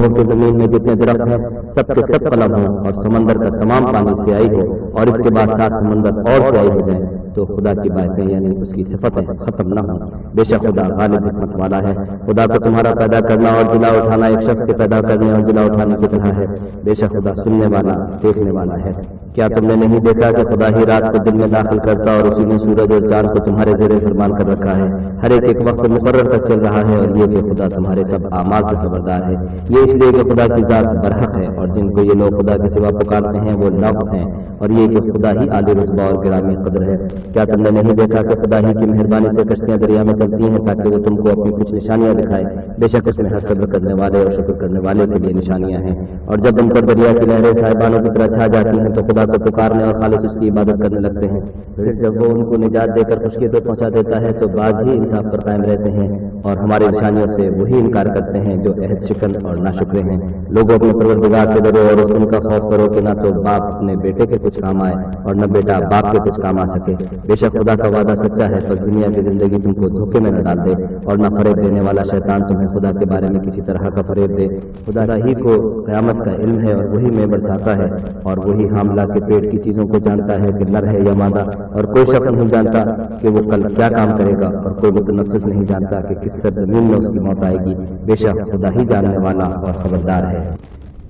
ہو کہ زمین میں جتنے درخت ہیں سب کے سب قلم ہوں اور سمندر کا تمام پانی سیاہی ہو اور اس کے بعد 7 سمندر اور سیاہی ہو جائیں تو خدا کی باتیں یعنی اس کی صفتیں ختم نہ ہوں۔ بے شک خدا غالب حکمت والا ہے۔ خدا کو تمہارا پیدا کرنا اور جلا اٹھانا ایک شخص کے پیدا کرنے اور جلا اٹھانے کی طرح ہے۔ بے شک خدا سننے والا دیکھنے والا ہے۔ کیا تم نے نہیں دیکھا کہ خدا ہی رات کو دن میں داخل کرتا اور اسی نے سورج اور چاند کو تمہارے زیر فرمان کر رکھا ہے؟ ہر ایک وقت مقرر تک چل رہا ہے، اور یہ کہ خدا تمہارے سب اعمال سے خبردار ہے۔ یہ اس لیے کہ خدا کی ذات برحق ہے، اور جن کو یہ لوگ خدا کے سوا پکارتے ہیں وہ ناقص ہیں، اور یہ کہ خدا ہی عالی رتبہ اور گرامی قدر ہے۔ کیا تم نے نہیں دیکھا کہ خدا ہی کی مہربانی سے کشتیاں دریا میں چلتی ہیں تاکہ وہ تم کو اپنی کچھ نشانیاں دکھائے؟ بے شک اس میں ہر صبر کرنے والے اور شکر کرنے والے کے لیے نشانیاں ہیں۔ اور جب ان پر دریا کی لہریں صاحبانوں کی طرح چھا جاتی ہیں تو خدا کو پکارنے اور خالص اس کی عبادت کرنے لگتے ہیں۔ پھر جب وہ ان کو نجات دے کر خشکی تک پہنچا دیتا ہے تو بعض ہی انصاف پر قائم رہتے ہیں، اور ہماری نشانیوں سے وہی انکار کرتے ہیں جو عہد شکن اور ناشکرے ہیں۔ لوگوں اپنے پروردگار سے ڈرو اور اس ان کا خوف کرو کہ نہ تو باپ اپنے بیٹے کے کچھ کام آئے اور نہ بیٹا باپ کے کچھ کام آ سکے۔ بے شک خدا کا وعدہ سچا ہے، پس دنیا کی زندگی تم کو دھوکے میں نہ ڈال دے، اور نہ فریب دینے والا شیطان تمہیں خدا کے بارے میں کسی طرح کا فریب دے۔ خدا ہی کو قیامت کا علم ہے، اور وہی میں برساتا ہے، اور وہی حاملہ کے پیٹ کی چیزوں کو جانتا ہے کہ نر ہے یا مادہ، اور کوئی شخص نہیں جانتا کہ وہ کل کیا کام کرے گا، اور کوئی متنفس نہیں جانتا کہ کس سرزمین میں اس کی موت آئے گی۔ بے شک خدا ہی جاننے والا اور خبردار ہے۔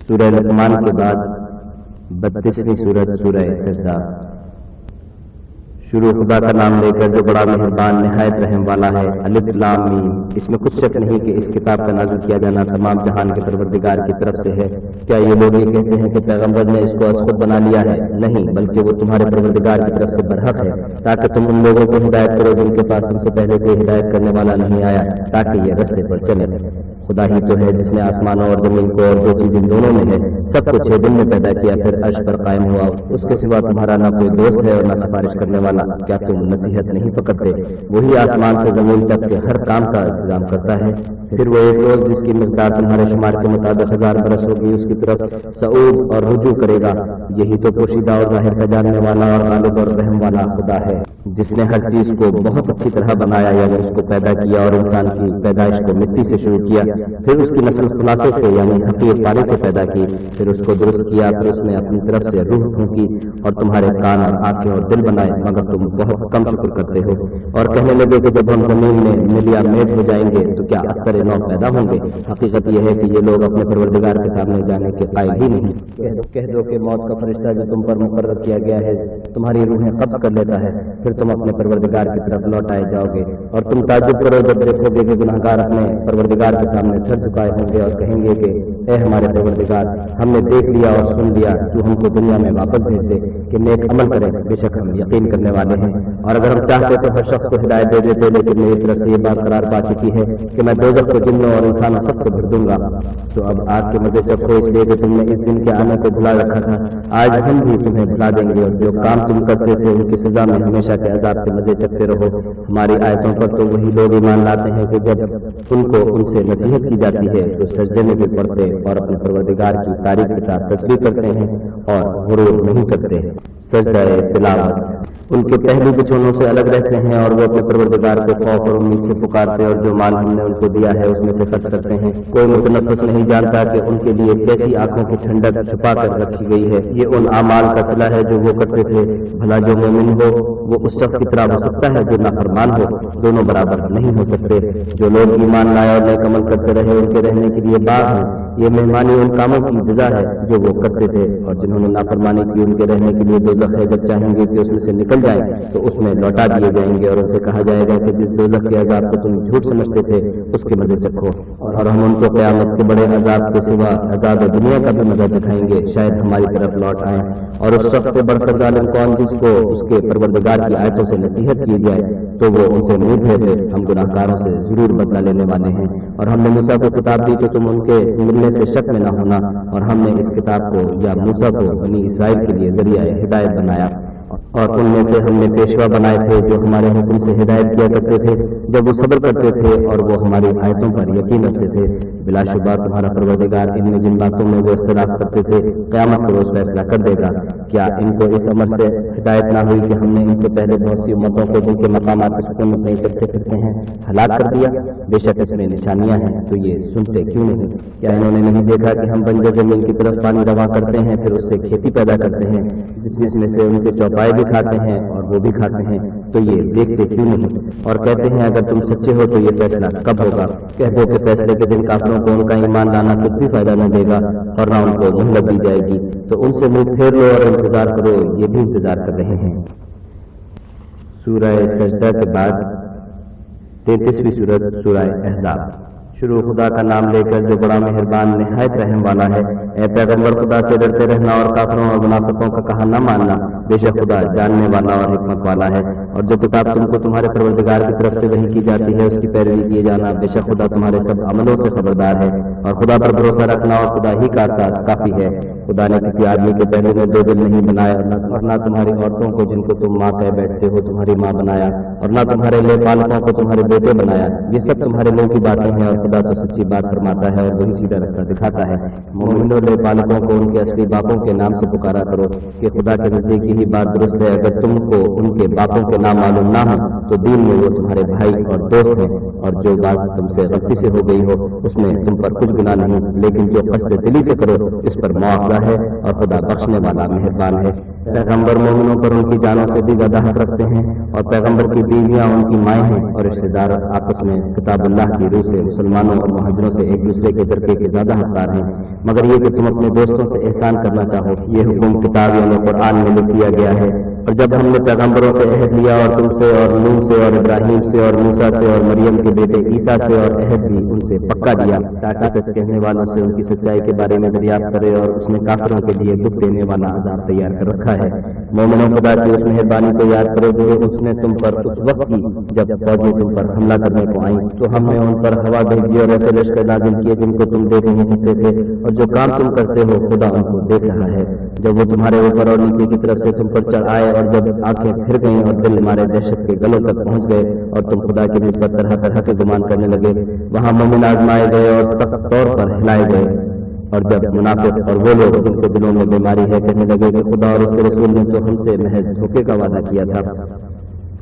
سورہ لقمان کے بعد 32ویں سورت سورہ سجدہ۔ شروع خدا کا نام لے کر جو بڑا مہربان نہایت رحم والا ہے۔ الف لام میم۔ اس میں کچھ شک نہیں کہ اس کتاب کا نازل کیا جانا تمام جہان کے پروردگار کی طرف سے ہے۔ کیا یہ لوگ یہ کہتے ہیں کہ پیغمبر نے اس کو از خود بنا لیا ہے؟ نہیں، بلکہ وہ تمہارے پروردگار کی طرف سے برحق ہے، تاکہ تم ان لوگوں کو ہدایت کرو جن کے پاس تم سے پہلے کوئی ہدایت کرنے والا نہیں آیا، تاکہ یہ رستے پر چلے۔ خدا ہی تو ہے جس نے آسمانوں اور زمین کو اور جو چیز ان دونوں میں ہے سب کو 6 دن میں پیدا کیا، پھر عرش پر قائم ہوا۔ اس کے سوا تمہارا نہ کوئی دوست ہے اور نہ سفارش کرنے والا۔ کیا تم نصیحت نہیں پکڑتے؟ وہی آسمان سے زمین تک کے ہر کام کا انتظام کرتا ہے۔ پھر وہ ایک روز جس کی مقدار تمہارے شمار کے مطابق 1000 برس ہوگی اس کی طرف صعود اور رجوع کرے گا۔ یہی تو پوشیدہ اور ظاہر کا جاننے والا اور غالب اور رحم والا خدا ہے، جس نے ہر چیز کو بہت اچھی طرح بنایا، یعنی اس کو پیدا کیا اور انسان کی پیدائش کو مٹی سے شروع کیا، پھر اس کی نسل خلاصے سے یعنی حقیق پانی سے پیدا کی، پھر اس کو درست کیا، پھر اس میں اپنی طرف سے روح پھونکی اور تمہارے کان اور آنکھیں اور دل بنائے، مگر تم بہت کم شکر کرتے ہو۔ اور کہنے لگے کہ جب ہم زمین میں ملیا میٹ ہو جائیں گے تو کیا اثر نو پیدا ہوں گے؟ حقیقت یہ ہے کہ یہ لوگ اپنے پروردگار کے سامنے جانے کے قائل ہی نہیں۔ کہہ دو کہ موت کا فرشتہ جو تم پر مقرر کیا گیا ہے تمہاری روحیں قبض کر لیتا ہے، پھر تم اپنے پروردگار کی طرف لوٹائے جاؤ گے، اور تم تعجب کرو جب دیکھو گے کہ گناہگار اپنے پروردگار کے سامنے سر جھکائے ہوں گے اور کہیں گے کہ اے ہمارے پروردگار، ہم نے دیکھ لیا اور سن لیا، تو ہم کو دنیا میں واپس بھیج دے کہ نیک عمل کریں، بے شک ہم یقین کرنے والے ہیں۔ اور اگر ہم چاہتے تو ہر شخص کو ہدایت دے دیتے، لیکن میری طرف سے یہ بات قرار پا چکی ہے کہ میں دوزخ کو جنوں اور انسانوں سب سے بھر دوں گا۔ تو اب آگ کے مزے چکھو، اس لیے کہ تم نے اس دن کے آنے کو بھلا رکھا تھا، آج ہم بھی تمہیں بھلا دیں گے، اور جو کام تم کرتے تھے ان کی سزا میں ہمیشہ کے عذاب کے مزے چکھتے رہو۔ ہماری آیتوں پر تو وہی لوگ ایمان لاتے ہیں کہ جب ان کو ان سے نصیحت کی جاتی ہے تو سجدے میں گر پڑتے اور اپنے پروردگار کی تعریف کے ساتھ تسبیح کرتے ہیں اور غرور نہیں کرتے۔ سجدہ تلاوت۔ ان کے پہلو بچھونوں سے الگ رہتے ہیں، اور وہ اپنے پروردگار کو خوف اور امید سے پکارتے اور جو مال ہم نے ان کو دیا ہے اس میں سے خرچ کرتے ہیں۔ کوئی متنفس نہیں جانتا کہ ان کے لیے کیسی آنکھوں کی ٹھنڈک چھپا کر رکھی گئی ہے۔ یہ ان اعمال کا صلہ ہے جو وہ کرتے تھے۔ بھلا جو مومن ہو وہ اس شخص کی طرح ہو سکتا ہے جو نافرمان ہو؟ دونوں برابر نہیں ہو سکتے۔ جو لوگ ایمان لائے اور نیک عمل کرتے رہے ان کے رہنے کے لیے باغ ہیں، یہ مہمانی ان کاموں کی جزا ہے جو وہ کرتے تھے۔ اور جنہوں نے نافرمانی کی ان کے رہنے کے لیے دوزخ ہے، جب چاہیں گے کہ اس میں سے نکل جائیں تو اس میں لوٹا دیے جائیں گے، اور ان سے کہا جائے گا کہ جس دوزخ کے عذاب کو تم جھوٹ سمجھتے تھے اس کے مزے چکھو، اور ہم ان کو قیامت کے بڑے عذاب کے سوا عذاب دنیا کا بھی مزہ چکھائیں گے، شاید ہماری طرف لوٹ آئیں۔ اور اس شخص سے بڑھ کر ظالم کون جس کو اس کے پروردگار کی آیتوں سے نصیحت کی جائے تو وہ ان سے منہ پھیر لے۔ ہم گناہگاروں سے ضرور بدلہ لینے والے ہیں۔ اور ہم نے موسیٰ کو کتاب دی تو تم ان کے ملنے سے شک میں نہ ہونا، اور ہم نے اس کتاب کو یا موسیٰ کو بنی اسرائیل کے لیے ذریعہ ہدایت بنایا۔ اور ان میں سے ہم نے پیشوا بنائے تھے جو ہمارے حکم سے ہدایت کیا کرتے تھے جب وہ صبر کرتے تھے اور وہ ہماری آیتوں پر یقین رکھتے تھے۔ بلا شبہ تمہارا پروردگار ان میں جن باتوں میں وہ اختلاف کرتے تھے قیامت کے روز فیصلہ کر دے گا۔ کیا ان کو اس امر سے ہدایت نہ ہوئی کہ ہم نے ان سے پہلے بہت سی امتوں کو جن کے مقامات سکون میں چلتے پھرتے ہیں ہلاک کر دیا؟ بے شک اس میں نشانیاں ہیں، تو یہ سنتے کیوں نہیں؟ کیا انہوں نے نہیں دیکھا کہ ہم بنجر زمین کی طرف پانی رواں کرتے ہیں، پھر اس سے کھیتی پیدا کرتے ہیں جس میں سے ان کے چوپائے بھی کھاتے ہیں اور وہ بھی کھاتے ہیں، تو یہ دیکھتے کیوں نہیں؟ اور کہتے ہیں اگر تم سچے ہو تو یہ فیصلہ کب ہوگا؟ کہہ دو کہ فیصلے کے دن کافروں کو ان کا ایمان لانا کچھ بھی فائدہ نہ دے گا اور نہ ان کو مہلت دی جائے گی، تو ان سے منہ پھیر لو اور انتظار کرو، یہ بھی انتظار کر رہے ہیں۔ سورہ سجدہ کے بعد 33ویں سورت سورہ احزاب۔ شروع خدا کا نام لے کر جو بڑا مہربان نہایت رحم والا ہے۔ اے پیغمبر خدا سے ڈرتے رہنا اور کافروں اور منافقوں کا کہا نہ ماننا، بے شک خدا جاننے والا اور حکمت والا ہے۔ اور جو کتاب تم کو تمہارے پروردگار کی طرف سے وحی کی جاتی ہے اس کی پیروی کیے جانا، بے شک خدا تمہارے سب عملوں سے خبردار ہے۔ اور خدا پر بھروسہ رکھنا اور خدا ہی کا احساس کافی ہے۔ خدا نے کسی آدمی کے پہلے میں 2 دل نہیں بنایا اور نہ تمہاری عورتوں کو جن کو تم ماں کہہ بیٹھتے ہو تمہاری ماں بنایا، اور نہ تمہارے لے پالکوں کو تمہارے بیٹے بنایا۔ یہ سب تمہارے منہ کی باتیں ہیں اور خدا تو سچی بات فرماتا ہے اور وہی سیدھا رستہ دکھاتا ہے۔ مومنوں لے پالکوں کو ان کے اصلی باپوں کے نام سے پکارا کرو کہ خدا کے نزدیک یہی بات درست ہے۔ اگر تم کو ان کے باپوں کے نام معلوم نہ ہو تو دین میں وہ تمہارے بھائی اور دوست ہیں، اور جو بات تم سے غلطی سے ہو گئی ہو اس میں تم پر کچھ گناہ نہیں، لیکن جو قصد دلی سے کرو اس پر معاوضہ ہے اور خدا بخشنے والا مہربان ہے۔ پیغمبر مومنوں پر ان کی جانوں سے بھی زیادہ حق رکھتے ہیں، اور پیغمبر کی بیویاں ان کی مائیں ہیں، اور رشتے دار آپس میں کتاب اللہ کی روح سے مسلمانوں اور مہاجروں سے ایک دوسرے کے درپے کے زیادہ حقدار ہیں، مگر یہ کہ تم اپنے دوستوں سے احسان کرنا چاہو۔ یہ حکم کتاب یعنی قرآن میں لکھ دیا گیا ہے۔ اور جب ہم نے پیغمبروں سے عہد لیا اور تم سے اور نوح سے اور ابراہیم سے اور موسیٰ سے اور مریم کے بیٹے عیسیٰ سے اور عہد بھی ان سے پکا دیا تاکہ سچ کہنے والوں سے ان کی سچائی کے بارے میں دریافت کرے، اور اس نے کافروں کے لیے دکھ دینے والا عذاب تیار کر رکھا ہے۔ مومنوں خدا کی اس مہربانی کو یاد کرو جو اس نے تم پر اس وقت کی جب فوجیں تم پر حملہ کرنے کو آئیں، تو ہم نے ان پر ہوا بھیجی اور ایسے لشکر نازل کیے جن کو تم دیکھ نہیں سکتے تھے، اور جو کام تم کرتے ہو خدا ان کو دیکھ رہا ہے۔ جب وہ تمہارے اوپر اور نیچے کی طرف سے تم پر چڑھ آئے اور جب آنکھیں پھر گئیں اور دل ہمارے دہشت کے گلوں تک پہنچ گئے اور تم خدا کی نسبت طرح طرح کے گمان کرنے لگے، وہاں مومن آزمائے گئے اور سخت طور پر ہلائے گئے۔ اور جب منافق اور وہ لوگ جن کے دلوں میں بیماری ہے کہنے لگے کہ خدا اور اس کے رسول نے تو ہم سے محض دھوکے کا وعدہ کیا تھا،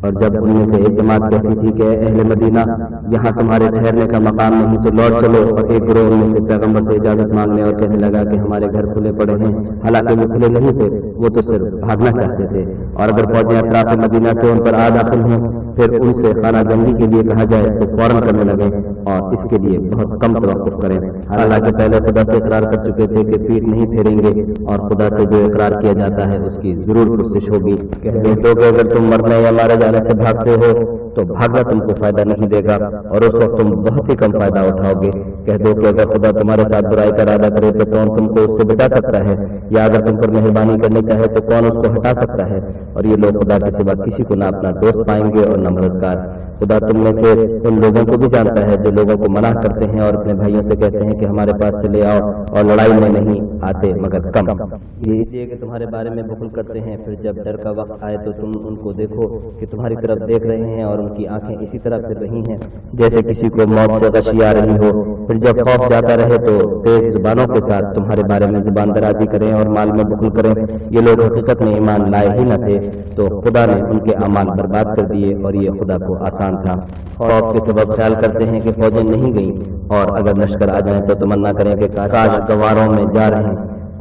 اور جب ان میں سے ایک جماعت کہتی تھی کہ اے اہل مدینہ یہاں تمہارے ٹھہرنے کا مقام نہیں تو لوٹ چلو، اور ایک گروہ ان میں سے پیغمبر سے اجازت مانگنے اور کہنے لگا کہ ہمارے گھر کھلے پڑے ہیں، حالانکہ وہ کھلے نہیں تھے، وہ تو صرف بھاگنا چاہتے تھے۔ اور اگر فوجیں اطراف مدینہ سے ان پر آ داخل ہوں پھر ان سے خانہ جنگی کے لیے کہا جائے تو فوراً کرنے لگے، اور اس کے لیے بہت کم توقف کریں، حالانکہ پہلے خدا سے اقرار کر چکے تھے کہ پیٹ نہیں پھیریں گے، اور خدا سے جو اقرار کیا جاتا ہے اس کی ضرور پرسش ہوگی۔ کہہ دو کہ اگر تم مرنے یا مارے جانے سے بھاگتے ہو تو بھاگنا تم کو فائدہ نہیں دے گا، اور اس وقت تم بہت ہی کم فائدہ اٹھاؤ گے۔ کہہ دو کہ اگر خدا تمہارے ساتھ برائی کا ارادہ کرے تو کون تم کو اس سے بچا سکتا ہے، یا اگر تم پر مہربانی کرنی چاہے تو کون اس کو ہٹا سکتا ہے۔ اور یہ لوگ خدا کے سوا کسی کو نہ اپنا دوست پائیں گے اور نہ مددگار۔ خدا تم میں سے ان لوگوں کو بھی جانتا ہے جو لوگوں کو منع کرتے ہیں اور اپنے بھائیوں سے کہتے ہیں کہ ہمارے پاس چلے آؤ، اور لڑائی میں نہیں آتے مگر کم، یہ اس لیے کہ تمہارے بارے میں بخل کرتے ہیں۔ پھر جب ڈر کا وقت آئے تو تم ان کو دیکھو کہ تمہاری طرف دیکھ رہے ہیں اور ان کی آنکھیں اسی طرح پھر رہی ہیں جیسے کسی کو موت سے غشی آ رہی ہو۔ پھر جب خوف جاتا رہے تو تیز زبانوں کے ساتھ تمہارے بارے میں زبان درازی کریں اور مال میں بخل کریں۔ یہ لوگ حقیقت میں ایمان لائے ہی نہ تھے، تو خدا نے ان کے اعمال برباد کر دیے، اور یہ خدا کو آسان تھا۔ خوف کے سبب خیال کرتے ہیں کہ فوجیں نہیں گئیں، اور اگر لشکر آ جائیں تو تمنا کریں کہ کاش گواروں میں جا رہے ہیں،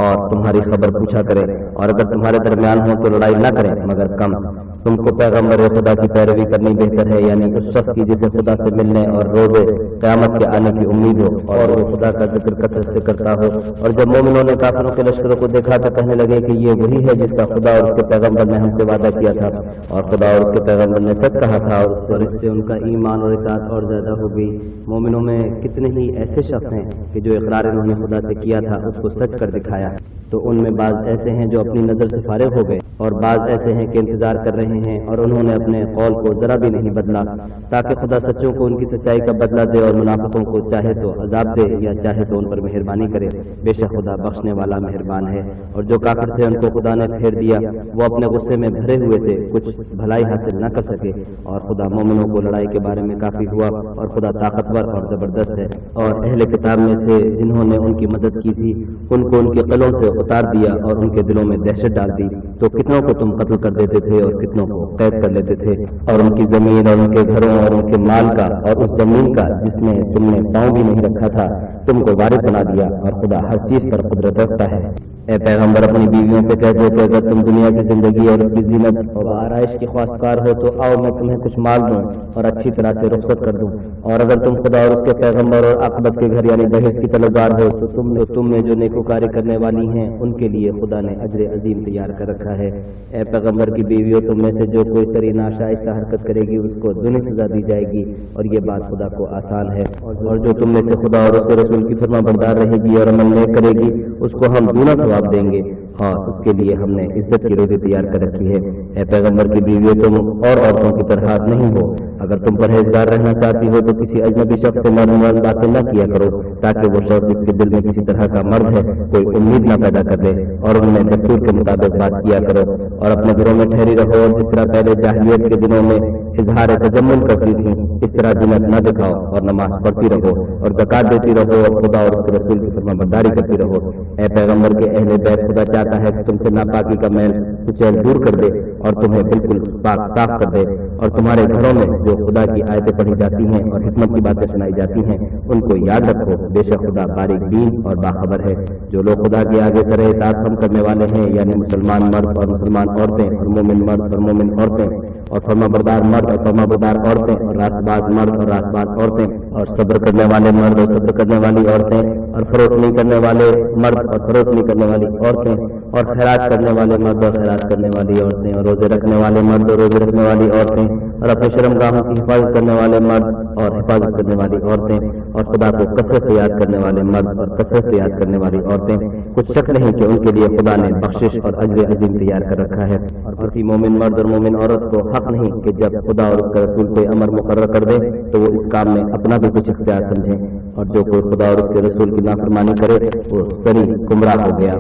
اور تمہاری خبر پوچھا کریں، اور اگر تمہارے درمیان ہوں تو لڑائی نہ کریں مگر کم۔ تم کو پیغمبر خدا کی پیروی کرنی بہتر ہے، یعنی اس شخص کی جسے خدا سے ملنے اور روزے قیامت کے آنے کی امید ہو، اور وہ خدا کا ذکر کثرت سے کرتا ہو۔ اور جب مومنوں نے کافروں کے لشکروں کو دیکھا تو کہنے لگے کہ یہ وہی ہے جس کا خدا اور اس کے پیغمبر نے ہم سے وعدہ کیا تھا، اور خدا اور اس کے پیغمبر نے سچ کہا تھا، اور اس سے ان کا ایمان اور اطاعت اور زیادہ ہو گئی۔ مومنوں میں کتنے ہی ایسے شخص ہیں کہ جو اقرار انہوں نے خدا سے کیا تھا اس کو سچ کر دکھایا۔ تو ان میں بعض ایسے ہیں جو اپنی نظر سے فارغ ہو گئے اور بعض ایسے ہیں کہ انتظار کر رہے ہیں اور انہوں نے اپنے قول کو ذرا بھی نہیں بدلا تاکہ خدا سچوں کو ان کی سچائی کا بدلہ دے اور منافقوں کو چاہے تو عذاب دے یا چاہے تو ان پر مہربانی کرے۔ بے شک خدا بخشنے والا مہربان ہے۔ اور جو کافر تھے ان کو خدا نے پھیر دیا، وہ اپنے غصے میں بھرے ہوئے تھے، کچھ بھلائی حاصل نہ کر سکے، اور خدا مومنوں کو لڑائی کے بارے میں کافی ہوا، اور خدا طاقتور اور زبردست ہے۔ اور اہل کتاب میں سے جنہوں نے ان کی مدد کی تھی ان کو ان کے قلعوں سے اتار دیا اور ان کے دلوں میں دہشت ڈال دی، تو کتنوں کو تم قتل کر دیتے تھے اور کتنوں کو قید کر لیتے تھے، اور ان کی زمین اور ان کے گھروں اور ان کے مال کا اور اس زمین کا جس میں تم نے پاؤں بھی نہیں رکھا تھا تم کو وارث بنا دیا، اور خدا ہر چیز پر قدرت رکھتا ہے۔ اے پیغمبر اپنی بیویوں سے کہتے کہ اگر تم دنیا کی زندگی اور اس کی زینت اور آرائش کی خواستگار ہو تو آؤ میں تمہیں کچھ مال دوں اور اچھی طرح سے رخصت کر دوں، اور اگر تم خدا اور اس کے پیغمبر اور عاقبت کے گھر یعنی بہشت کی طلبگار ہو تو تم نے جو نیکوکاری کرنے والی ہیں ان کے لیے خدا نے اجر عظیم تیار کر رکھا ہے۔ اے پیغمبر کی بیویوں تم میں سے جو کوئی سری ناشائستہ حرکت کرے گی اس کو دونی سزا دی جائے گی، اور یہ بات خدا کو آسان ہے، اور جو تم میں سے خدا اور اس کے رسول کی فرما بردار رہے گی اور عمل نیک کرے گی اس کو ہم دونا ثواب دیں گے، اور اس کے لیے ہم نے عزت کی روزی تیار کر رکھی ہے۔ اے پیغمبر کی بیویوں تم اور عورتوں کی طرح نہیں ہو، اگر تم پرہیزگار رہنا چاہتی ہو تو کسی اجنبی شخص سے مرد باتیں نہ کیا کرو تاکہ وہ شخص جس کے دل میں کسی طرح کا مرض ہے کوئی امید نہ پیدا کر لے، اور ان میں دستور کے مطابق بات کیا کرو، اور اپنے گھروں میں ٹھہری رہو، اور جس طرح پہلے جاہلیت کے دنوں میں اظہار تجمل کرتی تھی اس طرح زینت نہ دکھاؤ، اور نماز پڑھتی رہو اور زکات دیتی رہو اور خدا اور اس کے رسول کی فرما برداری کرتی رہو۔ اے پیغمبر کے اہل بیت خدا چاہتا ہے کہ تم سے ناپاکی کا میل کچیل دور کر دے اور تمہیں بالکل پاک صاف کر دے، اور تمہارے گھروں میں جو خدا کی آیتیں پڑھی جاتی ہیں اور حکمت کی باتیں سنائی جاتی ہیں ان کو یاد رکھو، بے شک خدا باریک بین اور باخبر ہے۔ جو لوگ خدا کے آگے سر اطاعت خم کرنے والے ہیں یعنی مسلمان مرد اور مسلمان عورتیں اور مومن مرد اور مومن عورتیں اور فرما بردار مرد اور فرما بردار عورتیں اور راست باز مرد اور راست باز عورتیں اور صبر کرنے والے مرد اور صبر کرنے والی عورتیں اور فروخت نہیں کرنے والے مرد اور فروخت نہیں کرنے والی عورتیں اور خیرات کرنے والے مرد اور خیرات کرنے والی عورتیں اور روزے رکھنے والے مرد اور روزے رکھنے والی عورتیں اور اپنے شرمگاہوں کی حفاظت کرنے والے مرد اور حفاظت کرنے والی عورتیں اور خدا کو کثرت سے یاد کرنے والے مرد اور کثرت سے یاد کرنے والی عورتیں، کچھ شک نہیں کہ ان کے لیے خدا نے بخشش اور اجر عظیم تیار کر رکھا ہے۔ اور کسی مومن مرد اور مومن عورت کو حق نہیں کہ جب خدا اور اس کا رسول کوئی امر مقرر کر دے تو وہ اس کام میں اپنا بھی کچھ اختیار سمجھیں، اور جو کوئی خدا اور اس کے رسول کی نافرمانی کرے وہ سری گمراہ ہو گیا۔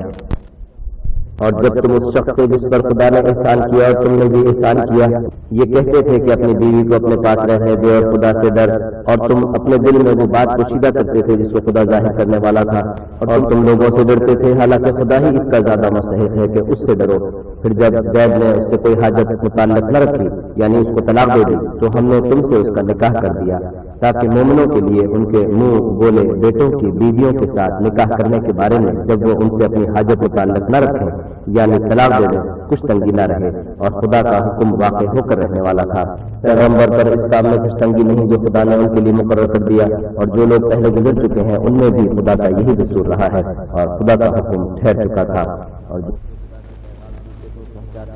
اور جب تم اس شخص سے جس پر خدا نے احسان کیا اور تم نے بھی احسان کیا یہ کہتے تھے کہ اپنی بیوی کو اپنے پاس رہنے دے اور خدا سے ڈر، اور تم اپنے دل میں وہ بات پوشیدہ کرتے تھے جس کو خدا ظاہر کرنے والا تھا، اور تم لوگوں سے ڈرتے تھے حالانکہ خدا ہی اس کا زیادہ مستحق ہے کہ اس سے ڈرو۔ پھر جب زید نے اس سے کوئی حاجت متعلق نہ رکھی یعنی اس کو طلاق دے دی تو ہم نے تم سے اس کا نکاح کر دیا تاکہ مومنوں کے لیے ان کے منہ بولے بیٹوں کی بیویوں کے ساتھ نکاح کرنے کے بارے میں جب وہ ان سے اپنی حاجت متعلق نہ رکھیں یعنی طلاق دے دیں کچھ تنگی نہ رہے، اور خدا کا حکم واقع ہو کر رہنے والا تھا۔ پیغمبر پر اس کام میں کچھ تنگی نہیں جو خدا نے ان کے لیے مقرر کر دیا، اور جو لوگ پہلے گزر چکے ہیں ان میں بھی خدا کا یہی دستور رہا ہے اور خدا کا حکم ٹھہر چکا تھا۔ اور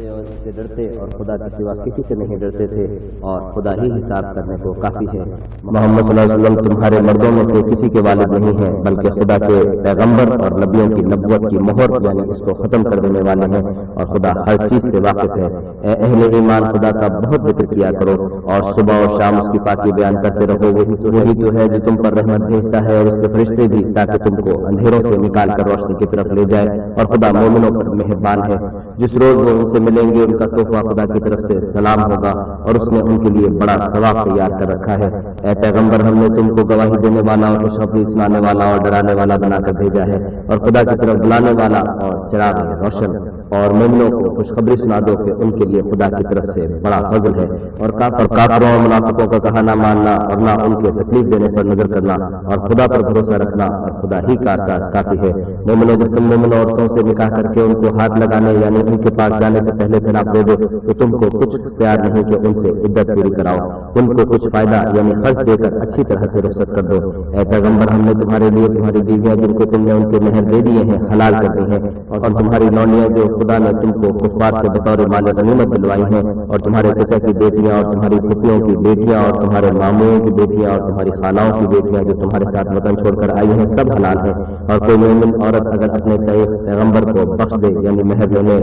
اور اس سے ڈرتے اور خدا کے سوا کسی سے نہیں ڈرتے تھے، اور خدا ہی حساب کرنے کو کافی ہے۔ محمد صلی اللہ علیہ وسلم تمہارے مردوں میں سے کسی کے والد نہیں ہیں بلکہ خدا کے پیغمبر اور نبیوں کی نبوت کی مہر یعنی اس کو ختم کر دینے والے ہیں، اور خدا ہر چیز سے واقف ہے۔ اے اہل ایمان خدا کا بہت ذکر کیا کرو اور صبح اور شام اس کی پاکی بیان کرتے رہو، وہی تو ہے جو تم پر رحمت بھیجتا ہے اور اس کے فرشتے بھی تاکہ تم کو اندھیروں سے نکال کر روشنی کی طرف لے جائے، اور خدا مومنوں پر مہربان ہے۔ جس روز وہ ان سے ملیں گے ان کا تحفہ خدا کی طرف سے سلام ہوگا، اور اس نے ان کے لیے بڑا ثواب تیار کر رکھا ہے۔ اے پیغمبر ہم نے تم کو گواہی دینے والا اور خوشخبری سنانے والا اور ڈرانے والا بنا کر بھیجا ہے، اور خدا کی طرف بلانے والا اور چراغ روشن، اور مومنوں کو خوشخبری سنا دو کہ ان کے لیے خدا کی طرف سے بڑا فضل ہے۔ اور کافروں اور منافقوں کا کہا نہ ماننا اور نہ ان کے تکلیف دینے پر نظر کرنا، اور خدا پر بھروسہ رکھنا، اور خدا ہی کا احساس کافی ہے۔ مومنوں جب تم مومن عورتوں سے نکاح کر کے ان کو ہاتھ لگانے یعنی ان کے پاس جانے سے پہلے طلاق دے دو تو تم کو کچھ اختیار نہیں کہ ان سے عدت پوری کراؤ، ان کو کچھ فائدہ یعنی خرچ دے کر اچھی طرح سے رخصت کر دو۔ اے پیغمبر ہم نے تمہارے لیے تمہاری بیویاں جن کو تم نے ان کے مہر دے دیے ہیں حلال کر دی ہیں، اور تمہاری لونڈیاں جو خدا نے تم کو کفار سے بطور مال غنیمت دلوائی ہیں، اور تمہارے چچا کی بیٹیاں اور تمہاری پھوپھیوں کی بیٹیاں اور تمہارے ماموں کی بیٹیاں اور تمہاری خالوں کی بیٹیاں جو تمہارے ساتھ وطن چھوڑ کر آئی ہیں سب حلال ہیں۔ اور کوئی مومن عورت اگر اپنے پیغمبر کو بخش دے یعنی مہر لینے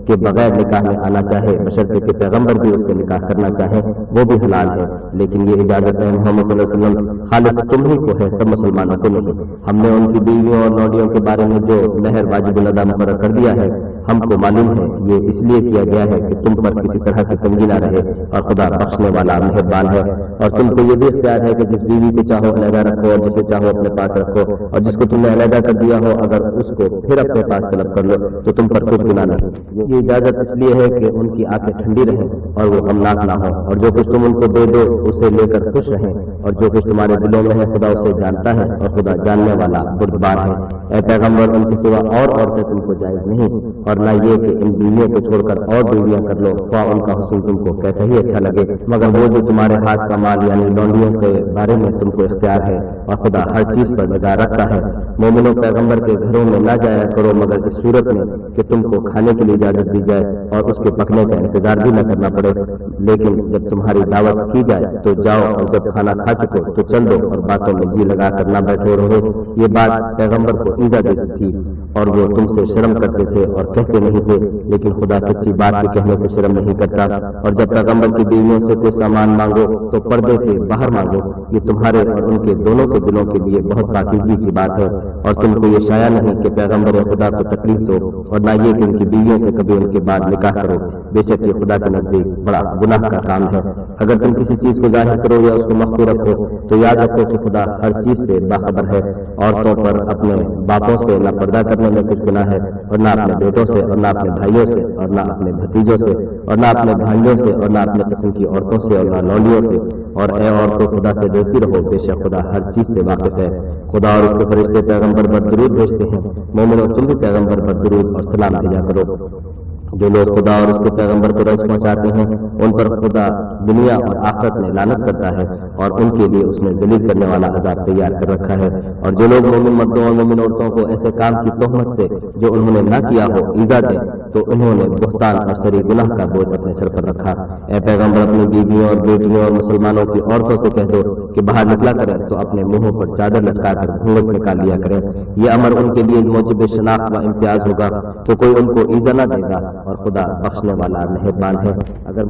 کے بغیر نکاح میں آنا چاہے، بشرطے کہ پیغمبر بھی اس سے نکاح کرنا چاہے، وہ بھی حلال ہے۔ لیکن یہ اجازت ہے محمد صلی اللہ علیہ وسلم خالص تم ہی کو ہے، سب مسلمانوں کو نہیں۔ ہم نے ان کی بیویوں اور لونڈیوں کے بارے میں جو مہر واجب الادا مقرر کر دیا ہے ہم کو معلوم ہے یہ اس لیے کیا گیا ہے کہ تم پر کسی طرح کی تنگی نہ رہے، اور خدا بخشنے والا مہربان ہے۔ اور تم کو یہ بھی اختیار ہے کہ جس بیوی کو چاہو علیحدہ رکھو اور جسے چاہو اپنے پاس رکھو، اور جس کو تم نے علیحدہ کر دیا ہو اگر اس کو پھر اپنے پاس طلب کر لو تو تم پر کوئی گناہ نہیں۔ یہ اجازت اس لیے ہے کہ ان کی آنکھیں ٹھنڈی رہیں اور وہ غمناک نہ ہوں، اور جو کچھ تم ان کو دے دو اسے لے کر خوش رہیں، اور جو کچھ تمہارے دلوں میں ہے خدا اسے جانتا ہے، اور خدا جاننے والا بردبار ہے۔ اے پیغمبر ان کے سوا اور عورتیں تم کو جائز نہیں، اور نہ یہ کہ ان بیویوں کو چھوڑ کر اور بیویاں کر لو، خواہ ان کا حسن تم کو کیسا ہی اچھا لگے، مگر وہ جو تمہارے ہاتھ کا مال یعنی لونڈیوں کے بارے میں تم کو اختیار ہے، اور خدا ہر چیز پر نگاہ رکھتا ہے۔ مومنوں پیغمبر کے گھروں میں نہ جایا کرو مگر اس صورت میں کہ تم کو کھانے کے لیے اجازت دی جائے اور اس کے پکنے کا انتظار بھی نہ کرنا پڑے، لیکن جب تمہاری دعوت کی جائے تو جاؤ، اور جب کھانا کھا چکو تو چل دو اور باتوں میں جی لگا کر نہ بیٹھے رہو۔ یہ بات پیغمبر کو ایزا دیتی تھی اور وہ تم سے شرم کرتے تھے اور کہتے نہیں تھے، لیکن خدا سچی بات کے کہنے سے شرم نہیں کرتا۔ اور جب پیغمبر کی بیویوں سے کوئی سامان مانگو تو پردے کے باہر مانگو، یہ تمہارے اور ان کے دونوں کے دلوں کے لیے بہت پاکیزگی کی بات ہے۔ اور تم کو یہ شایع نہیں کہ پیغمبر خدا کو تکلیف دو، اور نہ یہ کہ ان کی بیویوں سے کبھی ان کے بعد نکاح کرو، بے شک یہ خدا کے نزدیک بڑا گناہ کا کام ہے۔ اگر تم کسی چیز کو ظاہر کرو یا اس کو مخفی رکھو تو یاد رکھو کہ خدا ہر چیز سے باخبر ہے۔ عورتوں پر اپنے باپوں سے نہ پردہ کرنے میں کچھ گناہ ہے، اور نہ اپنے بیٹوں سے، اور نہ اپنے بھائیوں سے، اور نہ اپنے بھتیجوں سے، اور نہ اپنے بھائیوں سے، اور نہ اپنے قسم کی عورتوں سے، اور نہ لونڈیوں سے۔ اور اے عورتوں خدا سے ڈرتی رہو، بے شک خدا ہر چیز سے واقف ہے۔ خدا اور اس کے فرشتے پیغمبر پر درود بھیجتے ہیں، مومنوں تم بھی پیغمبر پر درود اور سلام بھیجا کرو۔ جو لوگ خدا اور اس کے پیغمبر کو رنج پہنچاتے ہیں ان پر خدا دنیا اور آخرت میں لعنت کرتا ہے، اور ان کے لیے اس نے ذلیل کرنے والا عذاب تیار کر رکھا ہے۔ اور جو لوگ مومن مردوں اور مومن عورتوں کو ایسے کام کی تہمت سے جو انہوں نے نہ کیا ہو ایذا دیں تو انہوں نے بہتان اور سری گناہ کا بوجھ اپنے سر پر رکھا۔ اے پیغمبر اپنی بیویوں اور بیٹیوں اور مسلمانوں کی عورتوں سے کہہ دو کہ باہر نکلا کریں تو اپنے منہوں پر چادر لٹکا کر گھونگھٹ نکال لیا کریں، یہ امر ان کے لیے موجب شناخت و امتیاز ہوگا تو کوئی ان کو ایذا نہ دے گا، اور خدا بخشنے والا مہربان ہے۔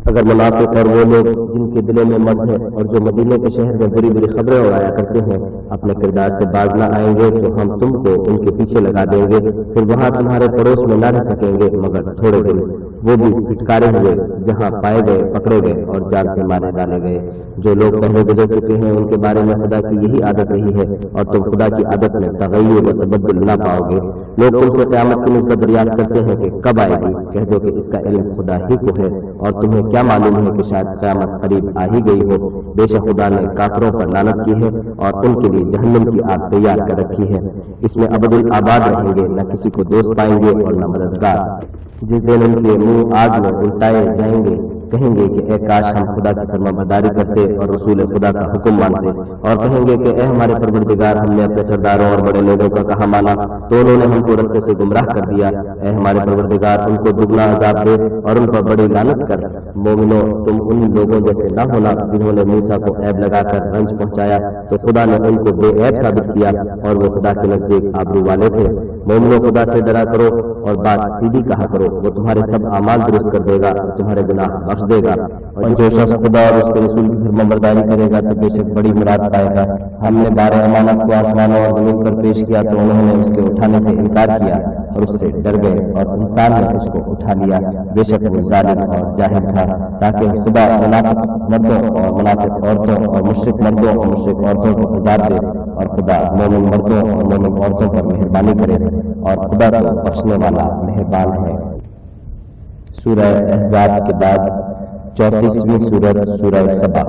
اگر منافق اور وہ لوگ جن کے دلوں میں مرض ہے اور جو مدینے کے شہر میں بری بری خبریں اڑایا کرتے ہیں اپنے کردار سے باز نہ آئیں گے تو ہم تم کو ان کے پیچھے لگا دیں گے، پھر وہاں تمہارے پڑوس میں نہ رہ سکیں گے مگر تھوڑے دن، وہ بھی پھٹکارے ہوئے، جہاں پائے گئے پکڑے گئے اور جان سے مارے ڈالے گئے۔ جو لوگ پہلے گزر چکے ہیں ان کے بارے میں خدا کی یہی عادت رہی ہے، اور تم خدا کی عادت میں تغیر و تبدل نہ پاؤ گے۔ لوگ تم سے قیامت کی نسبت دریافت کرتے ہیں کہ کب آئے گی، کہہ دو کہ اس کا علم خدا ہی کو ہے، اور تمہیں کیا معلوم ہے کہ شاید قیامت قریب آ ہی گئی ہو۔ بے شک خدا نے کافروں پر لعنت کی ہے اور ان کے لیے جہنم کی آگ تیار کر رکھی ہے، اس میں ابد الآباد رہیں گے، نہ کسی کو دوست پائیں گے اور نہ مددگار۔ جس دن ان کے منہ آگ میں الٹائے جائیں گے کہیں گے کہ اے کاش ہم خدا کی فرما برداری کرتے اور رسول خدا کا حکم مانتے، اور کہیں گے کہ اے ہمارے پروردگار ہم نے اپنے سرداروں اور بڑے لوگوں کا کہاں مانا تو انہوں نے ہم کو رستے سے گمراہ کر دیا۔ اے ہمارے پروردگار ان کو دگنا عذاب دے اور ان پر بڑی لعنت کر۔ مومنوں تم ان لوگوں جیسے نہ ہونا جنہوں نے موسیٰ کو عیب لگا کر رنج پہنچایا تو خدا نے ان کو بے عیب ثابت کیا اور وہ خدا کے نزدیک آبرو والے تھے۔ مومنوں خدا سے ڈرا کرو اور بات سیدھی کہا کرو، وہ تمہارے سب اعمال درست کر دے گا اور تمہارے گناہ بخش دے گا۔ اور جو شخص خدا اور اس کے رسول کی فرمانبرداری کرے گا تو بے شک بڑی مراد پائے گا۔ ہم نے 12 امانت کو آسمانوں اور زمین پر پیش کیا تو انہوں نے اس کے اٹھانے سے انکار کیا اور اس سے ڈر گئے، اور انسان نے اس کو اٹھا لیا، بے شک وہ ظالم اور جاہل تھا۔ تاکہ خدا منافق مردوں اور منافق عورتوں اور مشرک مردوں اور مشرک عورتوں کو عذاب دے، اور خدا مومن مردوں اور مومن عورتوں پر مہربانی کرے، اور خدا تو بخشنے والا مہربان ہے۔ سورہ احزاب کے بعد 34ویں سورت سورہ سبا۔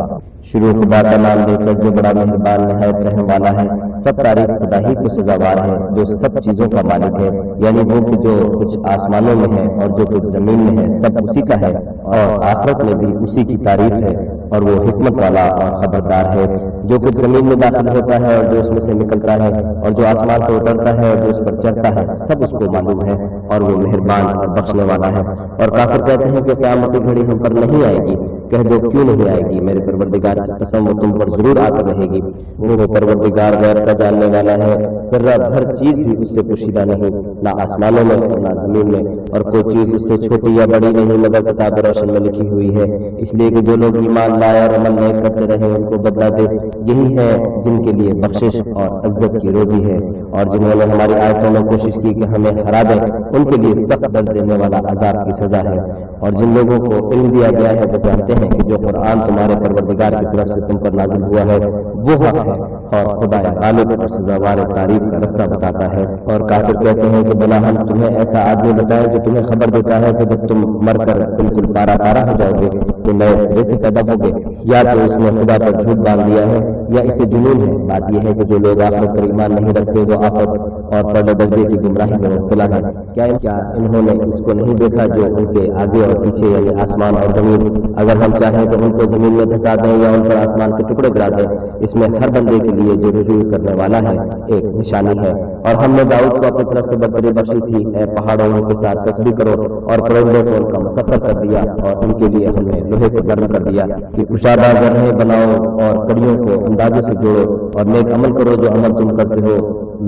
شروع خدا کا نام لے کر جو بڑا مہربان نہایت رحم والا ہے۔ سب تعریف خدا ہی کو سزاوار ہے جو سب چیزوں کا مالک ہے، یعنی وہ کہ جو کچھ آسمانوں میں ہے اور جو کچھ زمین میں ہے سب اسی کا ہے، اور آخرت میں بھی اسی کی تعریف ہے، اور وہ حکمت والا اور خبردار ہے۔ جو کچھ زمین میں داخل ہوتا ہے اور جو اس میں سے نکلتا ہے، اور جو آسمان سے اترتا ہے اور جو اس پر چڑھتا ہے، سب اس کو معلوم ہے، اور وہ مہربان اور بخشنے والا ہے۔ اور کافر کہتے ہیں کہ قیامت کی گھڑی ہم پر نہیں آئے گی۔ کہہ دو کیوں نہیں آئے گی، میرے پروردگار کی قسم وہ تم پر ضرور آ کر رہے گی۔ وہ پروردگار غیب کا جاننے والا ہے، ذرہ بھر چیز بھی اس سے پوشیدہ نہیں، نہ آسمانوں میں اور نہ زمین میں، اور کوئی چیز اس سے چھوٹی یا بڑی نہیں مگر کتاب روشن میں لکھی ہوئی ہے، اس لیے کہ جو لوگ ایمان لائے اور عمل نیک کرتے رہے ان کو بدلہ دے۔ یہی ہے جن کے لیے بخشش اور عزت کی روزی ہے، اور جنہوں نے ہماری آیتوں میں کوشش کی کہ ہمیں ہرا دیں ان کے لیے سخت درد دینے والا عذاب کی سزا ہے۔ اور جن لوگوں کو علم دیا گیا ہے وہ جانتے ہیں کہ جو قرآن تمہارے پروردگار کی طرف سے تم پر نازل ہوا ہے وہ حق ہے، اور خدا غالب اور سزاوار تعریف کا رستہ بتاتا ہے۔ اور کافر کہتے ہیں کہ بلا ہم تمہیں ایسا آدمی بتائیں جو تمہیں خبر دیتا ہے کہ جب تم مر کر بالکل پارا پارا ہو جاؤ گے تو نئے سرے سے پیدا ہوگے، یا تو اس نے خدا پر جھوٹ باندھ دیا ہے یا اسے جنون ہے۔ بات یہ ہے کہ جو لوگ آخرت پر ایمان نہیں رکھتے وہ آفت اور پرلے درجے کی گمراہی میں مبتلا ہے۔ کیا انہوں نے اس کو نہیں دیکھا جو ان کے آگے اور پیچھے یعنی آسمان اور زمین، اگر ہم چاہیں تو ان کو زمین میں دھسا دیں یا ان پر آسمان کے ٹکڑے گرا دیں، اس میں ہر بندے کے لیے جو رجوع کرنے والا ہے ایک نشانی ہے۔ اور ہم نے داؤد کو اپنی طرف سے برتری بخشی تھی، اے پہاڑوں ان کے ساتھ تسبیح کرو، اور پرندوں کو ان کا مسخر کر دیا، اور ان کے لیے ہم نے لوہے کو گرم کر دیا کہ کشادہ ذرہیں بناؤ اور کڑیوں کو اندازے سے جوڑو، اور نیک عمل کرو جو عمل تم کرتے ہو،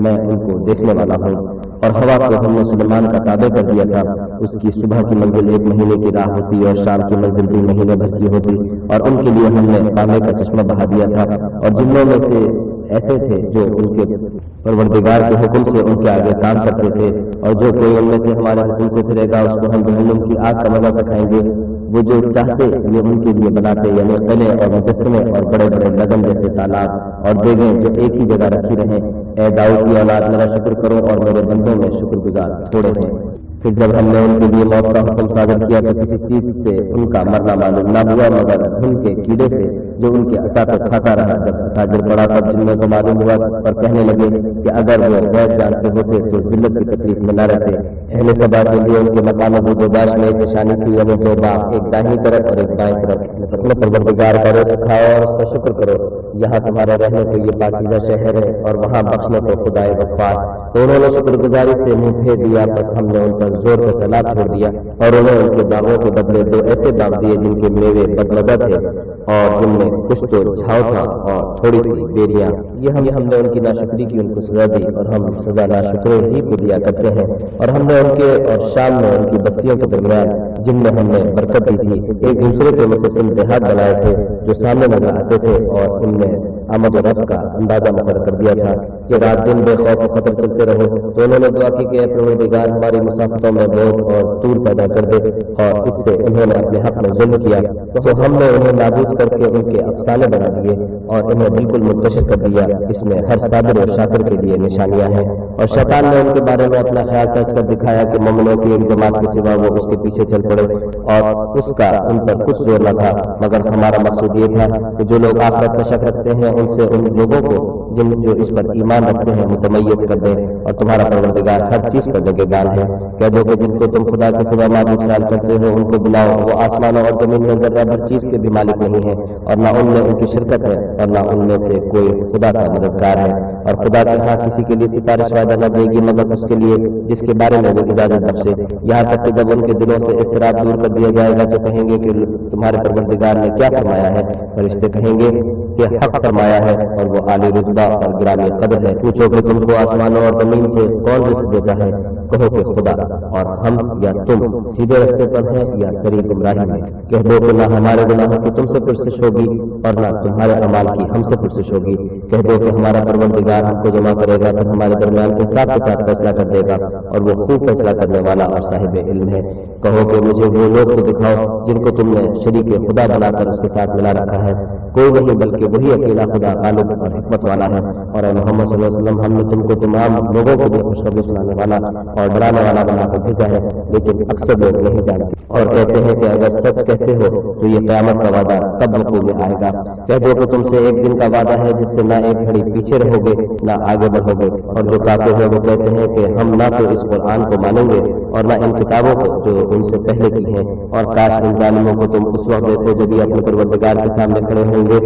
میں ان کو دیکھنے والا ہوں۔ اور ہوا کو ہم نے سلیمان کا تابع کر دیا تھا، اس کی صبح کی منزل 1 مہینے کی راہ ہوتی اور شام کی منزل بھی مہینے بھر کی ہوتی، اور ان کے لیے ہم نے پانی کا چشمہ بہا دیا تھا۔ اور جنوں میں سے ایسے تھے جو ان کے پروردگار کے حکم سے ان کے آگے کام کرتے تھے، اور جو کوئی ان میں سے ہمارے حکم سے پھرے گا اس کو ہم جہنم کی آگ کا مزہ چکھائیں گے۔ وہ جو چاہتے یہ ان کے لیے بناتے، یعنی قلعے اور مجسمے اور بڑے بڑے لگن جیسے تالاب اور دیگیں جو ایک ہی جگہ رکھی رہیں۔ اے داؤد کی اولاد میرا شکر کرو، اور میرے بندوں میں شکر گزار تھوڑے ہیں۔ پھر جب ہم نے ان کے لیے موت کا حکم صادر کیا تو کسی چیز سے ان کا مرنا معلوم نہ ہوا مگر گھن کے کیڑے سے جو ان کے عصا کو کھاتا رہا۔ جب عصا گر پڑا تب جنوں کو معلوم ہوا اور کہنے لگے کہ اگر وہ غیب جانتے ہوتے تو ذلت کی تکلیف میں نہ رہتے۔ اہل سبا کے لیے ان کے مقام بود و باش میں ایک نشانی تھی، یعنی 2 باغ، ایک دائیں طرف اور ایک بائیں طرف۔ اپنے پروردگار کا رزق کھاؤ اور اس کا شکر کرو، یہاں تمہارے رہنے کو یہ پاکیزہ شہر ہے، اور وہاں بخشنے کو خدائے غفار۔ تو انہوں نے شکر گزاری سے منہ پھیر دیا، بس ہم نے ان پر زور کا سلاب چھوڑ دیا، اور انہوں نے ان کے باغوں کے بدلے 2 ایسے باغ دیے جن کے میوے بدمزہ تھے اور جن میں کچھ تو چھاؤ تھا اور تھوڑی سی بیریاں۔ یہ ہم نے ان کی ناشکری کی ان کو سزا دی، اور ہم سزا ناشکرے ہی کو دیا کرتے ہیں۔ اور ہم نے ان کے اور شام میں ان کی بستیوں کے درمیان جن میں ہم نے برکت دی تھی ایک دوسرے کے متصل دیہات بنائے تھے جو سامنے نظر آتے تھے، اور ان میں آمد و رفت کا اندازہ مقرر کر دیا تھا کہ رات دن بے خوف و خطر چلتے رہو۔ تو انہوں نے دعا کی کہ اے پروردگار ہماری مسافتوں میں بہت اور طول پیدا کر دے، اور اس سے انہوں نے اپنے حق میں ظلم کیا تو ہم نے انہیں نابود کر کے ان کے افسانے بنا دیے اور انہیں بالکل منتشر کر دیا۔ اس میں ہر صابر اور شاکر کے لیے نشانیاں ہیں۔ اور شیطان نے ان کے بارے میں اپنا خیال سچ کر دکھایا کہ مومنوں کی ایک جماعت کے سوا وہ اس کے پیچھے چل پڑے، اور اس کا ان پر کچھ زور نہ تھا، مگر ہمارا مقصود یہ تھا کہ جو لوگ آخرت میں شک رکھتے ہیں ان سے ان لوگوں کو جو اس پر ایمان رکھتے ہیں متمیز کر دیں، اور تمہارا پروردگار ہر چیز پر نگہبان ہے۔ کہہ دو کہ جن کو تم خدا کے سوا معبود خیال کرتے ہو ان کو بلاؤ، وہ آسمانوں اور زمین میں ذرہ بھر چیز کے بھی مالک نہیں ہے، اور نہ ان میں ان کی شرکت ہے، اور نہ ان میں سے کوئی خدا کا مددگار ہے۔ اور خدا کے ہاں کسی کے لیے سفارش وعدہ نہ دے گی مگر اس کے لیے جس کے بارے میں وہ اجازت بخشے، یہاں تک کہ جب ان کے دلوں سے اضطراب دور کر دیا جائے گا تو کہیں گے کہ تمہارے پروردگار نے کیا فرمایا ہے؟ فرشتے کہیں گے کہ حق فرمایا ہے، اور وہ عالی رتبہ اور گرامی قدر ہے۔ پوچھو کہ تم کو آسمانوں اور زمین سے کون رزق دیتا ہے؟ کہو کہ خدا، اور ہم یا تم سیدھے راستے پر ہیں یا سری گمراہی میں۔ کہہ دو کہ نہ ہمارے گناہوں کی تم سے پرسش ہوگی اور نہ تمہارے اعمال کی ہم سے پرسش ہوگی۔ کہہ دو کہ ہمارا پروردگار ہم کو جمع کرے گا، پھر ہمارے درمیان انصاف کے ساتھ فیصلہ کر دے گا، اور وہ خوب فیصلہ کرنے والا اور صاحب علم ہے۔ کہو کہ مجھے وہ لوگ تو دکھاؤ جن کو تم نے شریک خدا بنا کر اس کے ساتھ ملا رکھا ہے، کوئی نہیں بلکہ وہی اکیلا خدا غالب اور حکمت والا ہے۔ اور اے محمد صلی اللہ علیہ وسلم، ہم نے تم کو تمام لوگوں کو بھی خوشخبری سنانے والا اور ڈرانے والا بنا کر بھیجا ہے، لیکن اکثر لوگ نہیں جانتے اور کہتے ہیں کہ اگر سچ کہتے ہو تو یہ قیامت کا وعدہ کب وقوع میں آئے گا؟ کہہ دو کہ تم سے ایک دن کا وعدہ ہے جس سے نہ ایک گھڑی پیچھے رہو گے نہ آگے بڑھو گے۔ اور جو کافر ہیں وہ کہتے ہیں کہ ہم نہ تو اس قرآن کو مانیں گے اور نہ ان کتابوں کو جو ان سے پہلے کی ہیں، اور کاش ان ظالموں کو تم اس وقت دیکھو جب یہ اپنے پروردگار کے سامنے کھڑے ہوں گے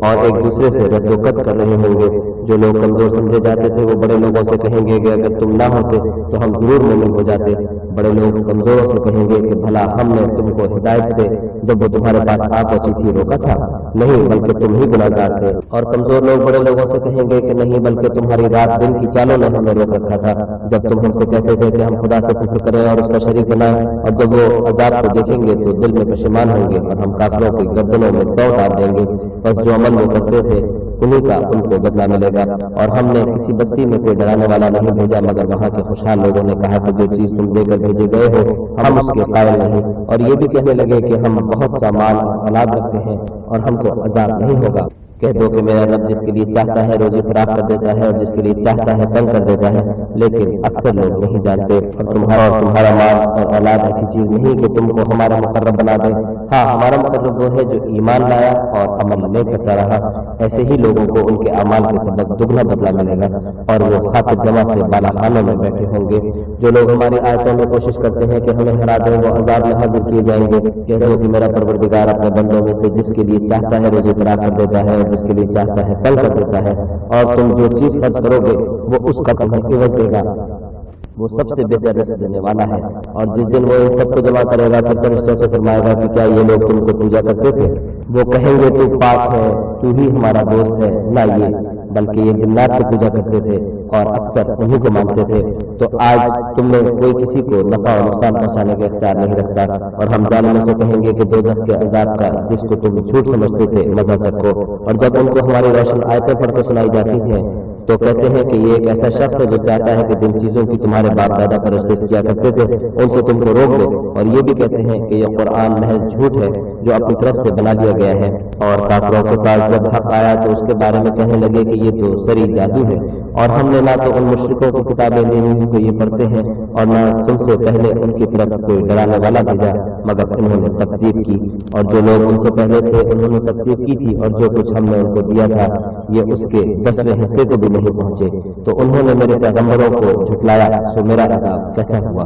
اور ایک دوسرے سے رد و قط کر رہے ہوں گے۔ جو لوگ کمزور سمجھے جاتے تھے وہ بڑے لوگوں سے کہیں گے کہ اگر تم نہ ہوتے تو ہم ضرور مومن ہو جاتے۔ بڑے لوگ کمزوروں سے کہیں گے کہ بھلا ہم نے تم کو ہدایت سے جب وہ تمہارے پاس آ پہنچی تھی روکا تھا؟ نہیں، بلکہ تم ہی گناہگار تھے۔ اور کمزور لوگ بڑے لوگوں سے کہیں گے کہ نہیں، بلکہ تمہاری رات دن کی چالوں نے ہمیں روک رکھا تھا جب تم ہم سے کہتے تھے کہ ہم خدا سے کفر کریں اور اس کا شریک بنائیں، اور جب وہ عذاب کو دیکھیں گے تو دل میں پشیمان ہوں گے اور ہم کافروں کی گردنوں میں توڑ ڈال دیں گے۔ بس جو عمل وہ کرتے تھے انہیں کا ان کو بدلہ ملے گا۔ اور ہم نے کسی بستی میں کوئی ڈرانے والا نہیں بھیجا مگر وہاں کے خوشحال لوگوں نے کہا کہ جو چیز تم دے کر بھیجے گئے ہو ہم اس کے قائل نہیں، اور یہ بھی کہنے لگے کہ ہم بہت سا مال اور اولاد رکھتے ہیں اور ہم کو عذاب نہیں ہوگا۔ کہہ دو کہ میرا رب جس کے لیے چاہتا ہے روزی فراخ کر دیتا ہے اور جس کے لیے چاہتا ہے تنگ کر دیتا ہے، لیکن اکثر لوگ نہیں جانتے۔ اور تمہارا مال اور اولاد ایسی چیز نہیں کہ تم کو ہمارا مقرب بنا دے۔ ہاں، ہمارا مقرب وہ ہے جو ایمان لایا اور عمل لے کرتا رہا، ایسے ہی لوگوں کو ان کے اعمال کے سبب دگنا بدلہ ملے گا، اور وہ خاطر جمع سے بالا خانوں میں بیٹھے ہوں گے۔ جو لوگ ہماری آیتوں میں کوشش کرتے ہیں کہ ہمیں ہرا دیں وہ عذاب میں حاضر کیے جائیں گے۔ کہہ دو کہ میرا پروردگار اپنے بندوں میں سے جس کے لیے چاہتا ہے روزی فراخ کر دیتا ہے اور جس کے لیے چاہتا ہے تنگ کر دیتا ہے، اور تم جو چیز خرچ کرو گے وہ اس کا تمہیں عوض دے گا، وہ سب سے بہتر رزق دینے والا ہے۔ اور جس دن وہ ان سب کو جمع کرے گا پھر فرشتوں سے فرمائے گا کہ کیا یہ لوگ تم کو پوجا کرتے تھے؟ وہ کہیں گے تو پاک ہے، تو ہی ہمارا دوست ہے، نہ یہ، بلکہ یہ جنات کو پوجا کرتے تھے اور اکثر انہیں کو مانتے تھے۔ تو آج تم میں کوئی کسی کو نفع اور نقصان پہنچانے کا اختیار نہیں رکھتا، اور ہم ظالموں سے کہیں گے کہ دوزخ کے عذاب کا جس کو تم جھوٹ سمجھتے تھے مزہ چکھو۔ اور جب ان کو ہماری روشن آیتیں پڑھ کے سنائی جاتی ہیں تو کہتے ہیں کہ یہ ایک ایسا شخص ہے جو چاہتا ہے کہ جن چیزوں کی تمہارے باپ دادا پرستش کیا کرتے تھے ان سے تم کو روک دے، اور یہ بھی کہتے ہیں کہ یہ قرآن محض جھوٹ ہے جو اپنی طرف سے بنا لیا گیا ہے۔ اور کافروں کے پاس جب حق آیا تو اس کے بارے میں کہنے لگے کہ یہ تو سری جادو ہے، اور ہم نے نہ تو ان مشرکوں کی کتابیں دی جن کو یہ پڑھتے ہیں اور نہ تم سے پہلے ان کی طرف کوئی ڈرانے والا بھیجا، مگر انہوں نے تکذیب کی۔ اور جو لوگ ان سے پہلے تھے انہوں نے تکذیب کی تھی، اور جو کچھ ہم نے ان کو دیا تھا یہ اس کے 10ویں حصے کو بھی نہیں پہنچے، تو انہوں نے میرے پیغمبروں کو جھٹلایا، سو میرا عذاب کیسا ہوا۔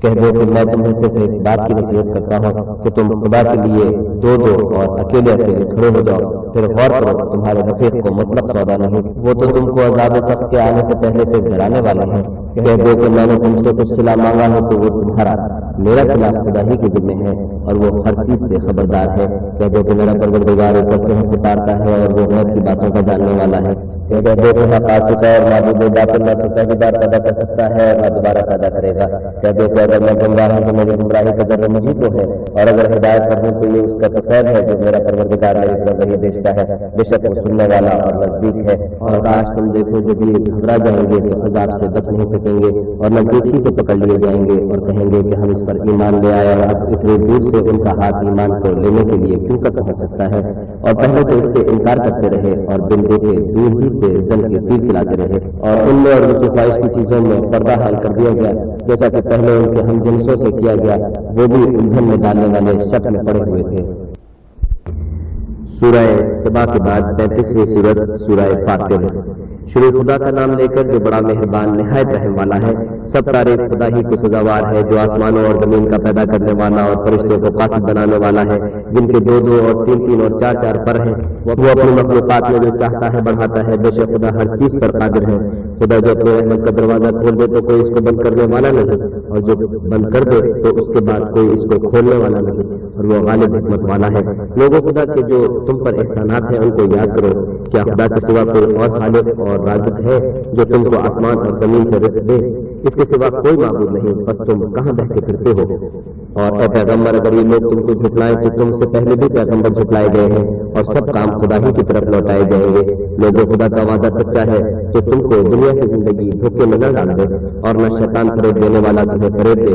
کہہ دو کہ میں تمہیں صرف ایک بات کی نصیحت کرتا ہوں کہ تم خدا کے لیے دو دو اور اکیلے اکیلے کھڑے ہو جاؤ، پھر غور کرو تمہارے رفیق کو مطلق سودا نہیں، وہ تو تم کو عذاب سخت کے آنے سے پہلے سے ڈرانے والے ہیں۔ کہہ دو کہ میں نے تم سے کچھ صلہ مانگا ہے تو وہ تمہارا، میرا صلہ خدا ہی کے ذمہ ہے اور وہ ہر چیز سے خبردار ہے۔ کہہ دو کہ میرا پروردگار اوپر سے حق اتارتا ہے اور وہ غیب کی باتوں کا جاننے والا ہے۔ کہہ دو کہ حق آ چکا ہے اور معبود باطل نہ تو پہلی بار پیدا کر سکتا ہے اور نہ دوبارہ پیدا کرے گا۔ کہہ دو کہ اگر میں گمراہ ہوں تو میری گمراہی کا ذرہ مجھے کو ہے، اور اگر ہدایت پر ہوں تو یہ اس کا تو خیر ہے جو میرا پروردگار میری طرف وحی بھیجتا ہے، بے شک وہ سننے والا اور نزدیک ہے۔ اور کاش تم دیکھو جب یہ گھبرا جائیں گے تو عذاب سے بچ نہیں سکیں گے اور نزدیک ہی سے پکڑ لیے جائیں گے، اور کہیں گے کہ ہم اس پر ایمان لے آئے، اور اب اتنے دور سے ان کا ہاتھ ایمان کو لینے کے لیے کیوں کر پہنچ سکتا ہے؟ اور پہلے تو اس سے انکار کرتے رہے اور بن دیکھے دور ہی سے زن کے تیر چلاتے رہے، اور ان میں اور ان کی خواہش کی چیزوں میں پردہ حائل کر دیا گیا جیسا کہ پہلے ان کے ہم جنسوں سے کیا گیا، وہ بھی الجھن میں ڈالنے والے شک میں پڑے ہوئے تھے۔ سورہ سبا کے بعد 35ویں سورت سورہ فاطر۔ شروع خدا کا نام لے کر جو بڑا مہربان نہایت رحم والا ہے۔ سب تعریف خدا ہی کو سزاوار ہے جو آسمانوں اور زمین کا پیدا کرنے والا اور فرشتوں کو قاصد بنانے والا ہے، جن کے 2 اور 3 اور 4 پر ہیں۔ وہ اپنی مخلوقات میں جو چاہتا ہے بڑھاتا ہے، بے شک خدا ہر چیز پر قادر ہے۔ خدا جو اپنے رحمت کا دروازہ کھول دے تو کوئی اس کو بند کرنے والا نہیں، اور جو بند کر دے تو اس کے بعد کوئی اس کو کھولنے والا نہیں، اور وہ غالب حکمت والا ہے۔ لوگوں خدا کے جو تم پر احسانات ہیں ان کو یاد کرو۔ کیا خدا کے سوا کوئی اور خالق اور رازق ہے جو تم کو آسمان اور زمین سے رزق دے؟ اس کے سوا کوئی معبود نہیں، بس تم کہاں بہکے پھرتے ہو؟ اور اے پیغمبر اگر یہ لوگ تم کو جھٹلائیں تو تم سے پہلے بھی پیغمبر جھٹلائے گئے ہیں، اور سب کام خدا ہی کی طرف لوٹائے جائیں گے۔ لوگوں خدا کا وعدہ سچا ہے تو تم کو دنیا کی زندگی دھوکے میں نہ ڈال دے، اور نہ شیطان فریب دینے والا تمہیں فریب دے۔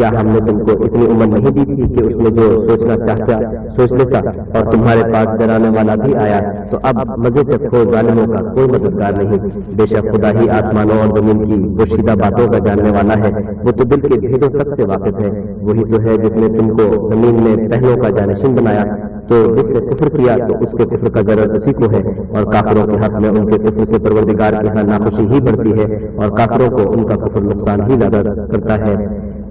کیا ہم نے تم کو اتنی عمر نہیں دی تھی کہ اس میں جو سوچنا چاہتا سوچ لیتا، اور تمہارے پاس ڈرانے والا بھی آیا؟ تو اب مزے چکھو، ظالموں کا کوئی مددگار نہیں۔ بے شک خدا ہی آسمانوں اور زمین کی پوشیدہ باتوں کا جاننے والا ہے، وہ تو دل کے بھیدوں تک سے واقف ہے۔ وہی تو ہے جس نے تم کو زمین میں پہلوں کا جانشین بنایا، تو جس نے کفر کیا تو اس کے کفر کا ضرر اسی کو ہے، اور کافروں کے حق میں ان کے کفر سے پروردگار کے ہاں ناخوشی ہی بڑھتی ہے، اور کافروں کو ان کا کفر نقصان ہی زیادہ کرتا ہے۔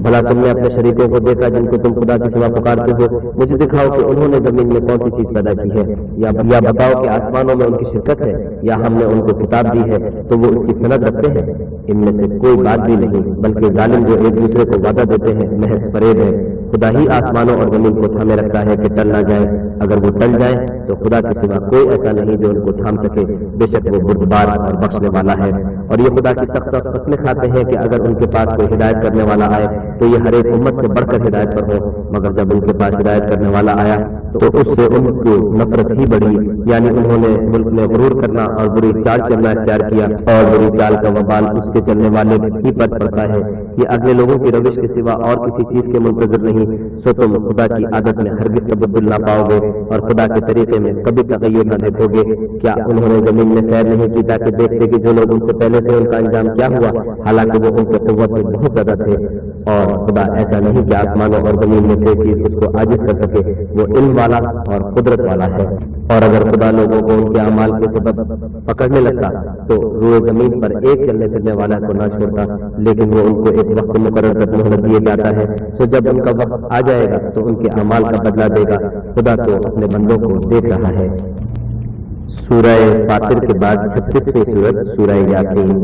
بھلا تم نے اپنے شریکوں کو دیکھا جن کو تم خدا کے سوا پکارتے ہو؟ مجھے دکھاؤ کہ انہوں نے زمین میں کون سی چیز پیدا کی ہے، یا بتاؤ کہ آسمانوں میں ان کی شرکت ہے، یا ہم نے ان کو کتاب دی ہے تو وہ اس کی سند رکھتے ہیں؟ ان میں سے کوئی بات بھی نہیں، بلکہ ظالم جو ایک دوسرے کو وعدہ دیتے ہیں محض فریب ہے۔ خدا ہی آسمانوں اور زمین کو تھامے رکھتا ہے کہ ٹل نہ جائے، اگر وہ ٹل جائیں تو خدا کے سوا کوئی ایسا نہیں جو ان کو تھام سکے، بے شک وہ بردبار اور بخشنے والا ہے۔ اور یہ خدا کی سخت سخت قسمیں کھاتے ہیں کہ اگر ان کے پاس کوئی ہدایت کرنے والا آئے تو یہ ہر ایک امت سے بڑھ کر ہدایت پر ہو، مگر جب ان کے پاس ہدایت کرنے والا آیا تو اس سے ان کو نفرت ہی بڑھی، یعنی انہوں نے ملک میں غرور کرنا اور بری چال چلنا اختیار کیا، اور بری چال کا وبال اس کے چلنے والے ہی پر پڑتا ہے۔ یہ اگلے لوگوں کی روش کے سوا اور کسی چیز کے منتظر نہیں، سو تم خدا کی عادت میں ہرگز تبدل نہ پاؤ گے اور خدا کے طریقے میں کبھی تغیر نہ دیکھو گے۔ کیا انہوں نے زمین میں سیر نہیں کی تاکہ دیکھتے کہ جو لوگ ان سے پہلے تھے ان کا انجام کیا ہوا، حالانکہ وہ ان سے قوت میں بہت زیادہ تھے؟ اور خدا ایسا نہیں کہ آسمانوں اور زمین میں کوئی چیز اس کو عاجز کر سکے، وہ علم والا اور قدرت والا ہے۔ اور اگر خدا لوگوں کو ان کے اعمال کے سبب پکڑنے لگتا تو روئے زمین پر ایک چلنے پھرنے والا کو نہ چھوڑتا، لیکن وہ ان کو ایک وقت مقرر تک مہلت دیے جاتا ہے، سو جب ان کا وقت آ جائے گا تو ان کے اعمال کا بدلہ دے گا۔ خدا تو اپنے بندوں کو دیکھ رہا ہے۔ سورہ فاطر کے بعد 36ویں سورت سورہ یاسین۔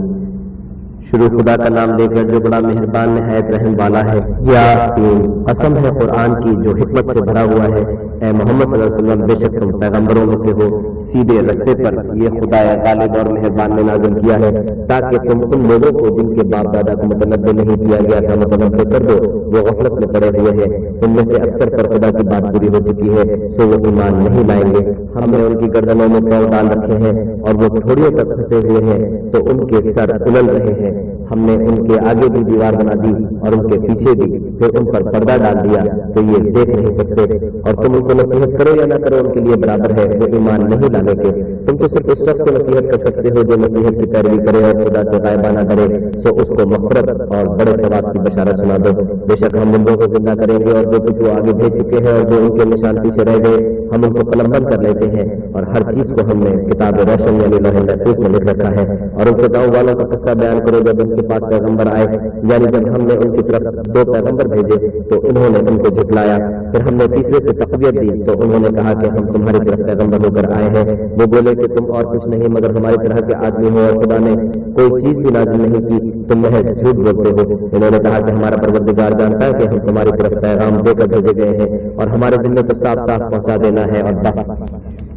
شروع خدا کا نام لے کر جو بڑا مہربان نہایت رحم والا ہے۔ یاسین، قسم ہے قرآن کی جو حکمت سے بھرا ہوا ہے۔ اے محمد صلی اللہ علیہ وسلم، بے شک تم پیغمبروں میں سے ہو، سیدھے رستے پر یہ خدا غالب اور مہربان نے نازل کیا ہے تاکہ تم ان لوگوں کو جن کے باپ دادا کو متنبع نہیں کیا گیا تھا متنبع کر دو جو غفلت میں پڑے ہوئے ہیں۔ ان میں سے اکثر پر خدا کی بات پوری ہو چکی ہے، سو وہ ایمان نہیں لائیں گے۔ ہم نے ان کی گردنوں میں پاؤں ڈال رکھے ہیں اور وہ ٹھوڑیوں تک پھنسے ہوئے ہیں تو ان کے سر الل رہے ہیں۔ ہم نے ان کے آگے بھی دیوار بنا دی اور ان کے پیچھے بھی، پھر ان پر پردہ ڈال دیا تو یہ دیکھ نہیں سکتے۔ اور تم ان کو نصیحت کرو یا نہ کرو ان کے لیے برابر ہے، وہ ایمان نہیں لانے کے۔ تم تو صرف اس شخص کو نصیحت کر سکتے ہو جو نصیحت کی پیروی کرے اور خدا سے غائبانہ ڈرے، سو اس کو مغفرت اور بڑے ثواب کی بشارت سنا دو۔ بے شک ہم مردوں کو زندہ کریں گے، اور جو کچھ وہ آگے بھیج چکے ہیں اور جو ان کے نشان پیچھے رہ گئے ہم ان کو قلم بند کر لیتے ہیں، اور ہر چیز کو ہم نے کتاب روشن یعنی لوح محفوظ میں لکھ رکھا ہے۔ اور ان سے گاؤں والوں کا قصہ بیان کرو جب ان کے پاس پیغمبر آئے، یعنی جب ہم نے ان کی طرف 2 پیغمبر بھیجے تو انہوں نے ان کو جھٹلایا، پھر ہم نے تیسرے سے تقویت دی تو انہوں نے کہا کہ ہم تمہاری طرف پیغمبر ہو کر آئے ہیں۔ وہ بولے کہ تم اور کچھ نہیں مگر ہماری طرح کے آدمی ہو، اور خدا نے کوئی چیز بھی نازل نہیں کی، تم محض جھوٹ بولتے ہو۔ انہوں نے کہا کہ ہمارا پروردگار جانتا ہے کہ ہم تمہاری طرف پیغام دے کر بھیجے گئے ہیں، اور ہمارے ذمہ تو صاف صاف پہنچا دینا ہے اور بس۔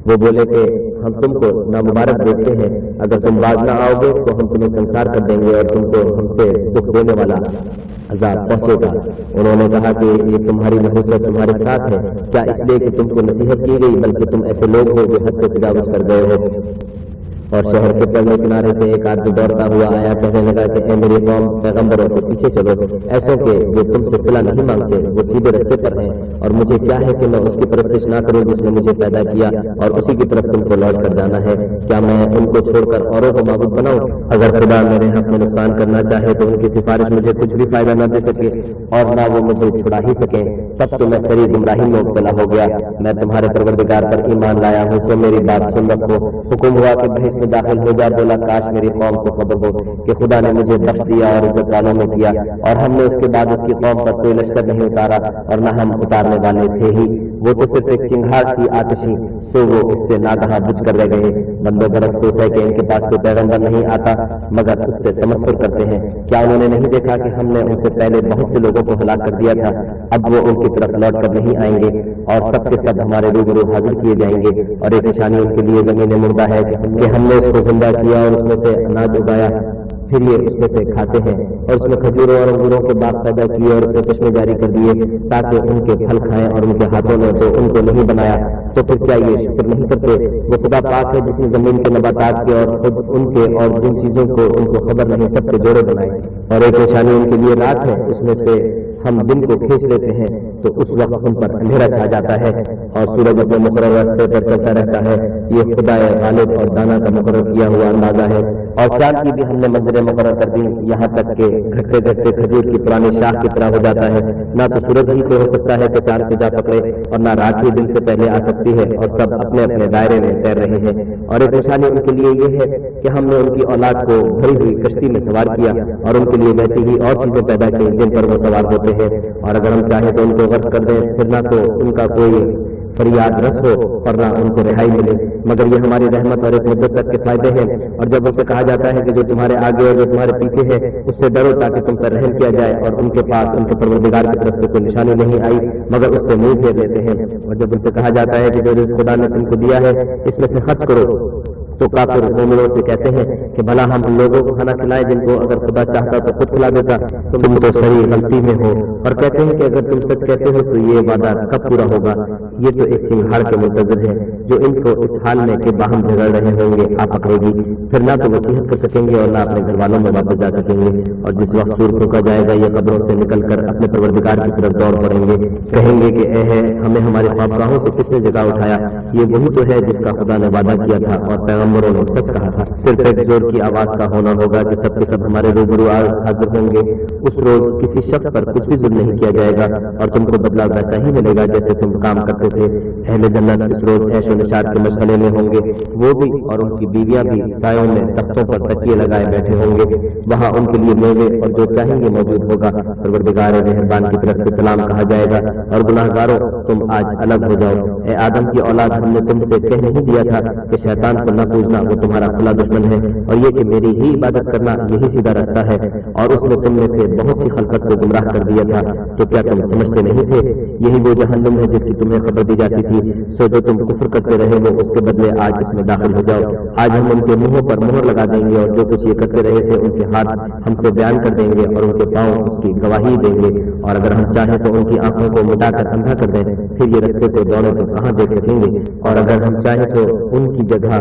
وہ بولے کہ ہم تم کو نامبارک دیکھتے ہیں، اگر تم باز نہ آؤ گے تو ہم تمہیں سنسار کر دیں گے اور تم کو ہم سے دکھ دینے والا عذاب پہنچے گا۔ انہوں نے کہا کہ یہ تمہاری نحوست تمہارے ساتھ ہے، کیا اس لیے کہ تم کو نصیحت کی گئی، بلکہ تم ایسے لوگ ہو جو حد سے تجاوز کر گئے ہو۔ اور شہر کے پہلے کنارے سے ایک آدمی دوڑتا ہوا آیا، کہنے لگا کہ اے میری قوم، پیغمبروں کے پیچھے چلو، ایسوں کے جو تم سے صلہ نہیں مانگتے، وہ سیدھے رستے پر ہیں، اور مجھے کیا ہے کہ میں اس کی پرستش نہ کروں جس نے مجھے پیدا کیا، اور اسی کی طرف تم کو لوٹ کر جانا ہے۔ کیا میں ان کو چھوڑ کر اوروں کو معبود بناؤں؟ اگر خدا میرے حق میں نقصان کرنا چاہے تو ان کی سفارش مجھے کچھ بھی فائدہ نہ دے سکے، اور نہ وہ مجھے چھڑا ہی سکیں، تب تو میں سری گمراہی میں مبتلا ہو گیا۔ میں تمہارے پروردگار پر ایمان لایا ہوں، سو میری بات سن رکھو۔ حکم ہوا کہ بحث میں داخل ہو جا، بولا کاش میری قوم کو خبر ہو کہ خدا نے مجھے بخش دیا اور عزت والوں میں کیا، اور ہم نے اس کے بعد اس کی قوم پر کوئی لشکر نہیں اتارا، اور نہ ہم اتارنے والے تھے ہی۔ وہ تو صرف ایک چنگھاڑ تھی آتشی، سو وہ اس سے ناگہاں بجھ کر رہ گئے۔ بندوں پر افسوس ہے کہ ان کے پاس کوئی پیغمبر نہیں آتا مگر اس سے تمسخر کرتے ہیں۔ کیا انہوں نے نہیں دیکھا کہ ہم نے ان سے پہلے بہت سے لوگوں کو ہلاک کر دیا تھا؟ اب وہ ان کی طرف لوٹ کر نہیں آئیں گے، اور سب کے سب ہمارے روبرو حاضر کیے جائیں گے۔ اور ایک نشانی ان کے لیے زمین مردہ ہے کہ ہم نے اس کو زندہ کیا اور اس میں سے اناج اگایا، پھر یہ اس میں سے کھاتے ہیں، اور اس میں کھجوروں اور انگوروں کے باغ پیدا کیے اور اس میں چشمے جاری کر دیے تاکہ ان کے پھل کھائیں، اور ان کے ہاتھوں نے تو ان کو نہیں بنایا، تو پھر کیا یہ شکر نہیں کرتے؟ وہ خدا پاک ہے جس نے زمین کے نباتات کے اور خود ان کے اور جن چیزوں کو ان کو خبر نہیں سب کے جوڑے بنائے۔ اور ایک نشانی ان کے لیے رات ہے، اس میں سے ہم دن کو کھینچ لیتے ہیں تو اس وقت ان پر اندھیرا چھا جاتا ہے اور سورج اپنے مقرر راستے پر چلتا رہتا ہے۔ یہ خدا غالب اور دانا کا مقرر کیا ہوا اندازہ ہے۔ اور چاند کی بھی ہم نے منزلیں مقرر کر دی، یہاں تک کہ گھٹتے گھٹتے کھجور کی پرانی شاخ کی طرح ہو جاتا ہے۔ نہ تو سورج ہی سے ہو سکتا ہے کہ چاند کو جا پکڑے، اور نہ رات ہی دن سے پہلے آ سکتی ہے، اور سب اپنے اپنے دائرے میں تیر رہے ہیں۔ اور ایک نشانی ان کے لیے یہ ہے کہ ہم نے ان کی اولاد کو بھری ہوئی کشتی میں سوار کیا، اور ان کے لیے ویسی ہی اور چیزیں پیدا کی جن پر وہ سوار ہوتے ہیں، اور اگر ہم چاہیں تو ان کو غرق کر دیں، پھر نہ تو ان کا کوئی فریاد رس ہو اور نہ ان کو رہائی ملے، مگر یہ ہماری رحمت اور ایک مدت تک کے فائدے ہیں۔ اور جب ان سے کہا جاتا ہے کہ جو تمہارے آگے اور جو تمہارے پیچھے ہے اس سے ڈرو تاکہ تم پر رحم کیا جائے، اور ان کے پاس ان کے پروردگار کی طرف سے کوئی نشانی نہیں آئی مگر اس سے منہ پھیر لیتے ہیں۔ اور جب ان سے کہا جاتا ہے کہ جو رزق خدا نے تم کو دیا ہے اس میں سے خرچ کرو، تو کافر مومنوں سے کہتے ہیں کہ بھلا ہم ان لوگوں کو کھانا کھلائیں جن کو اگر خدا چاہتا تو خود کھلا دیتا، تم تو سری غلطی میں ہو۔ اور کہتے ہیں کہ اگر تم سچ کہتے ہو تو یہ وعدہ کب پورا ہوگا؟ یہ تو ایک چنگھاڑ کے منتظر ہے جو ان کو اس حال میں کہ باہم جھگڑ رہے ہوں گے آ پکڑے گی، پھر نہ تو وصیحت کر سکیں گے اور نہ اپنے گھر والوں میں واپس جا سکیں گے۔ اور جس وقت سور پھونکا جائے گا یہ قبروں سے نکل کر اپنے پروردگار کی طرف دوڑ پڑیں گے، کہیں گے کہ اے ہے ہمیں ہماری خوابگاہوں سے کس نے جگا اٹھایا؟ یہ وہی تو ہے جس کا خدا نے وعدہ کیا تھا اور پیغمبروں نے سچ کہا تھا۔ صرف ایک زور کی آواز کا ہونا ہوگا کہ سب کے سب ہمارے روبرو حاضر ہوں گے۔ اس روز کسی شخص پر کچھ بھی ظلم نہیں کیا جائے گا اور تم کو بدلہ ویسا ہی ملے گا جیسے تم کام کرتے تھے۔ اہل جنت اس روز عیش و نشاط کے مشغلے میں ہوں گے، وہ بھی اور ان کی بیویاں بھی سایوں میں تختوں پر تکیے لگائے بیٹھے ہوں گے، وہاں ان کے لیے میوے اور جو چاہیں گے موجود ہوگا۔ پروردگار مہربان کی طرف سے سلام کہا جائے گا، اور گناہ گاروں تم آج الگ ہو جاؤ۔ اے آدم کی اولاد، ہم نے تم سے کہہ نہیں دیا تھا کہ شیطان کو نہ پوجنا، وہ تمہارا کھلا دشمن ہے، اور یہ کہ میری ہی عبادت کرنا یہی سیدھا راستہ ہے، اور اس نے تم میں سے بہت سی خلقت کو گمراہ کر دیا تھا، تو کیا تم سمجھتے نہیں تھے؟ یہی وہ جہنم ہے جس کی تمہیں خبر دی جاتی تھی، سو جو تم کفر کرتے رہے ہو اس کے بدلے آج اس میں داخل ہو جاؤ۔ آج ہم ان کے منہوں پر مہر لگا دیں گے، اور جو کچھ یہ کرتے رہے تھے ان کے ہاتھ ہم سے بیان کر دیں گے اور ان کے پاؤں اس کی گواہی دیں گے، اور اگر ہم چاہیں تو ان کی آنکھوں کو مٹا کر اندھا کر دیں، پھر یہ رستے کو دوڑے تو کہاں دیکھ سکیں گے، اور اگر ہم چاہیں تو ان کی جگہ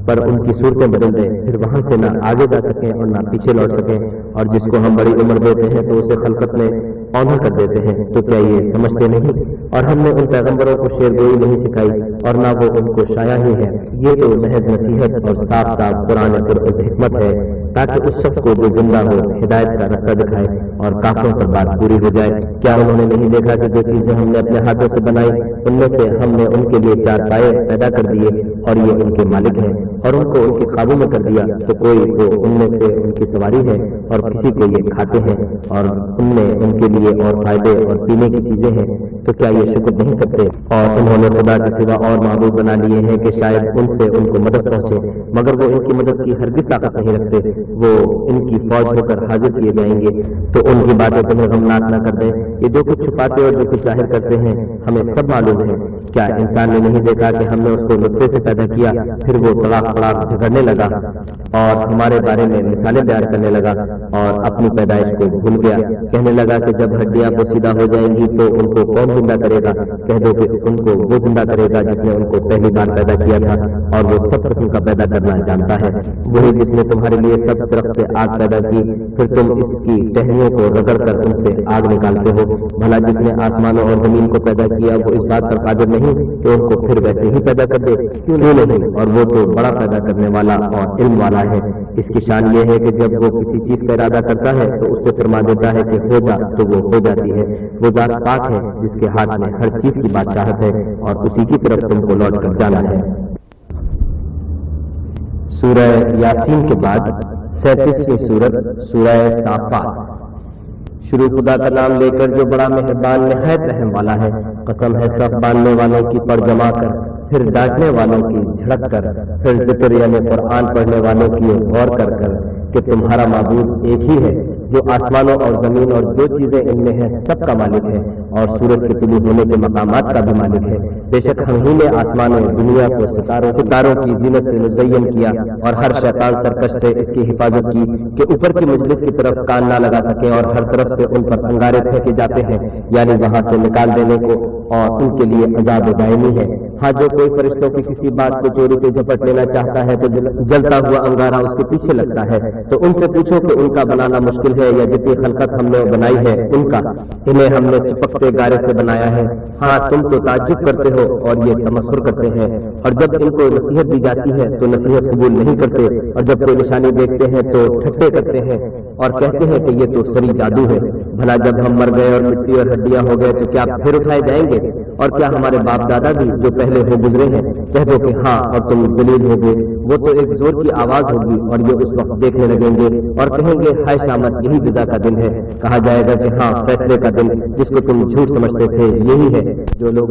پر ان کی صورتیں بدل دیں، پھر وہاں سے نہ آگے جا سکیں اور نہ پیچھے لوٹ سکیں۔ اور جس کو ہم بڑی عمر دیتے ہیں تو اسے خلقت میں اوندھا کر دیتے ہیں، تو کیا یہ سمجھتے نہیں؟ اور ہم نے ان پیغمبروں کو شعر گوئی نہیں سکھائی اور نہ وہ ان کو شایا ہی ہے، یہ تو محض نصیحت اور صاف صاف قرآن پرعز حکمت ہے، تاکہ اس شخص کو جو زندہ ہو ہدایت کا راستہ دکھائے اور کافروں پر بات پوری ہو جائے۔ کیا انہوں نے نہیں دیکھا کہ جو چیزیں ہم نے اپنے ہاتھوں سے بنائی ان میں سے ہم نے ان کے لیے 4 پائے پیدا کر دیے، اور یہ ان کے مالک ہیں، اور ان کو ان کے قابو میں کر دیا، تو کوئی تو ان میں سے ان کی سواری ہے اور کسی کو یہ کھاتے ہیں، اور ان میں ان کے لیے اور فائدے اور پینے کی چیزیں ہیں، تو کیا یہ شکر نہیں کرتے؟ اور انہوں نے خدا کے سوا اور معبود بنا لیے ہیں کہ شاید ان سے ان کو مدد پہنچے، مگر وہ ان کی مدد کی ہرگز طاقت نہیں رکھتے، وہ ان کی فوج ہو کر حاضر کیے جائیں گے، تو ان کی باتیں تمہیں غمناک نہ کر دیں۔ یہ جو کچھ چھپاتے اور جو کچھ ظاہر کرتے ہیں ہمیں سب معلوم ہے۔ کیا انسان نے نہیں دیکھا کہ ہم نے اس کو نطفے سے پیدا کیا، پھر وہ تڑاک تڑاک جھگڑنے لگا اور ہمارے بارے میں مثالیں بیان کرنے لگا، اور اپنی پیدائش کو بھول گیا، کہنے لگا کہ جب ہڈیاں پوسیدہ ہو جائیں گی تو ان کو کون زندہ کرے گا؟ کہہ دو کہ ان کو وہ زندہ کرے گا جس نے ان کو پہلی بار پیدا کیا تھا، اور وہ سب قسم کا پیدا کرنا جانتا ہے۔ وہی جس نے تمہارے لیے سب طرف سے آگ پیدا کی، پھر تم اس کی ٹہنیوں کو رگڑ کر ان سے آگ نکالتے ہو۔ بھلا جس نے آسمانوں اور زمین کو پیدا کیا وہ اس بات پر قادر نہیں کہ ان کو پھر ویسے ہی پیدا کر دے؟ کیوں نہیں؟ اور وہ تو بڑا پیدا کرنے والا اور علم والا ہے۔ اس کی شان یہ ہے کہ جب وہ کسی چیز کا ارادہ کرتا ہے تو اس سے فرما دیتا ہے کہ ہو جا، تو وہ ہو جاتی ہے۔ وہ ذات پاک ہے جس کے ہاتھ میں ہر چیز کی بادشاہت ہے، اور اسی کی طرف تم کو لوٹ کر جانا ہے۔ سورہ یاسین کے بعد 37ویں سورت سورہ صافات۔ شروع خدا کا نام لے کر جو بڑا مہربان نہایت رحم والا ہے۔ قسم ہے صف باندھنے والوں کی پڑ جما کر، پھر ڈانٹنے والوں کی جھڑک کر، پھر ذکر یعنی قرآن پڑھنے والوں کی غور کر کر کہ تمہارا معبود ایک ہی ہے جو آسمانوں اور زمین اور جو چیزیں ان میں ہیں سب کا مالک ہے، اور سورج کے طلوع ہونے کے مقامات کا بھی مالک ہے۔ بے شک ہم ہی نے آسمانوں دنیا کو ستاروں کی زینت سے مزین کیا، اور ہر شیطان سرکش سے اس کی حفاظت کی کہ اوپر کی مجلس کی طرف کان نہ لگا سکیں، اور ہر طرف سے ان پر انگارے پھینکے جاتے ہیں، یعنی وہاں سے نکال دینے کو، اور ان کے لیے عذاب دائمی ہے۔ ہاں جو کوئی فرشتوں کی کسی بات کو چوری سے جھپٹ لینا چاہتا ہے تو جلتا ہوا انگارہ اس کے پیچھے لگتا ہے، تو ان سے پوچھو کہ ان کا بنانا مشکل ہے یا جتنی خلقت ہم نے بنائی ہے ان کا، انہیں ہم نے چپکتے گارے سے بنایا ہے۔ ہاں تم تو تعجب کرتے ہو اور یہ تمسخر کرتے ہیں، اور جب ان کو نصیحت دی جاتی ہے تو نصیحت قبول نہیں کرتے، اور جب کوئی نشانی دیکھتے ہیں تو ٹھٹے کرتے ہیں اور کہتے ہیں کہ یہ تو سری جادو ہے۔ بھلا جب ہم مر گئے اور مٹی اور ہڈیاں ہو گئے تو کیا پھر اٹھائے جائیں گے؟ اور کیا ہمارے باپ دادا بھی جو پہلے ہو گزرے ہیں؟ کہہ دو کہ ہاں اور تم ذلیل ہو گے۔ وہ تو ایک زور کی آواز ہوگی اور یہ اس وقت دیکھنے لگیں گے اور کہیں گے ہائے شامت، یہی جزا کا دن ہے۔ کہا جائے گا کہ ہاں فیصلے کا دن جس کو تم جھوٹ سمجھتے تھے یہی ہے۔ جو لوگ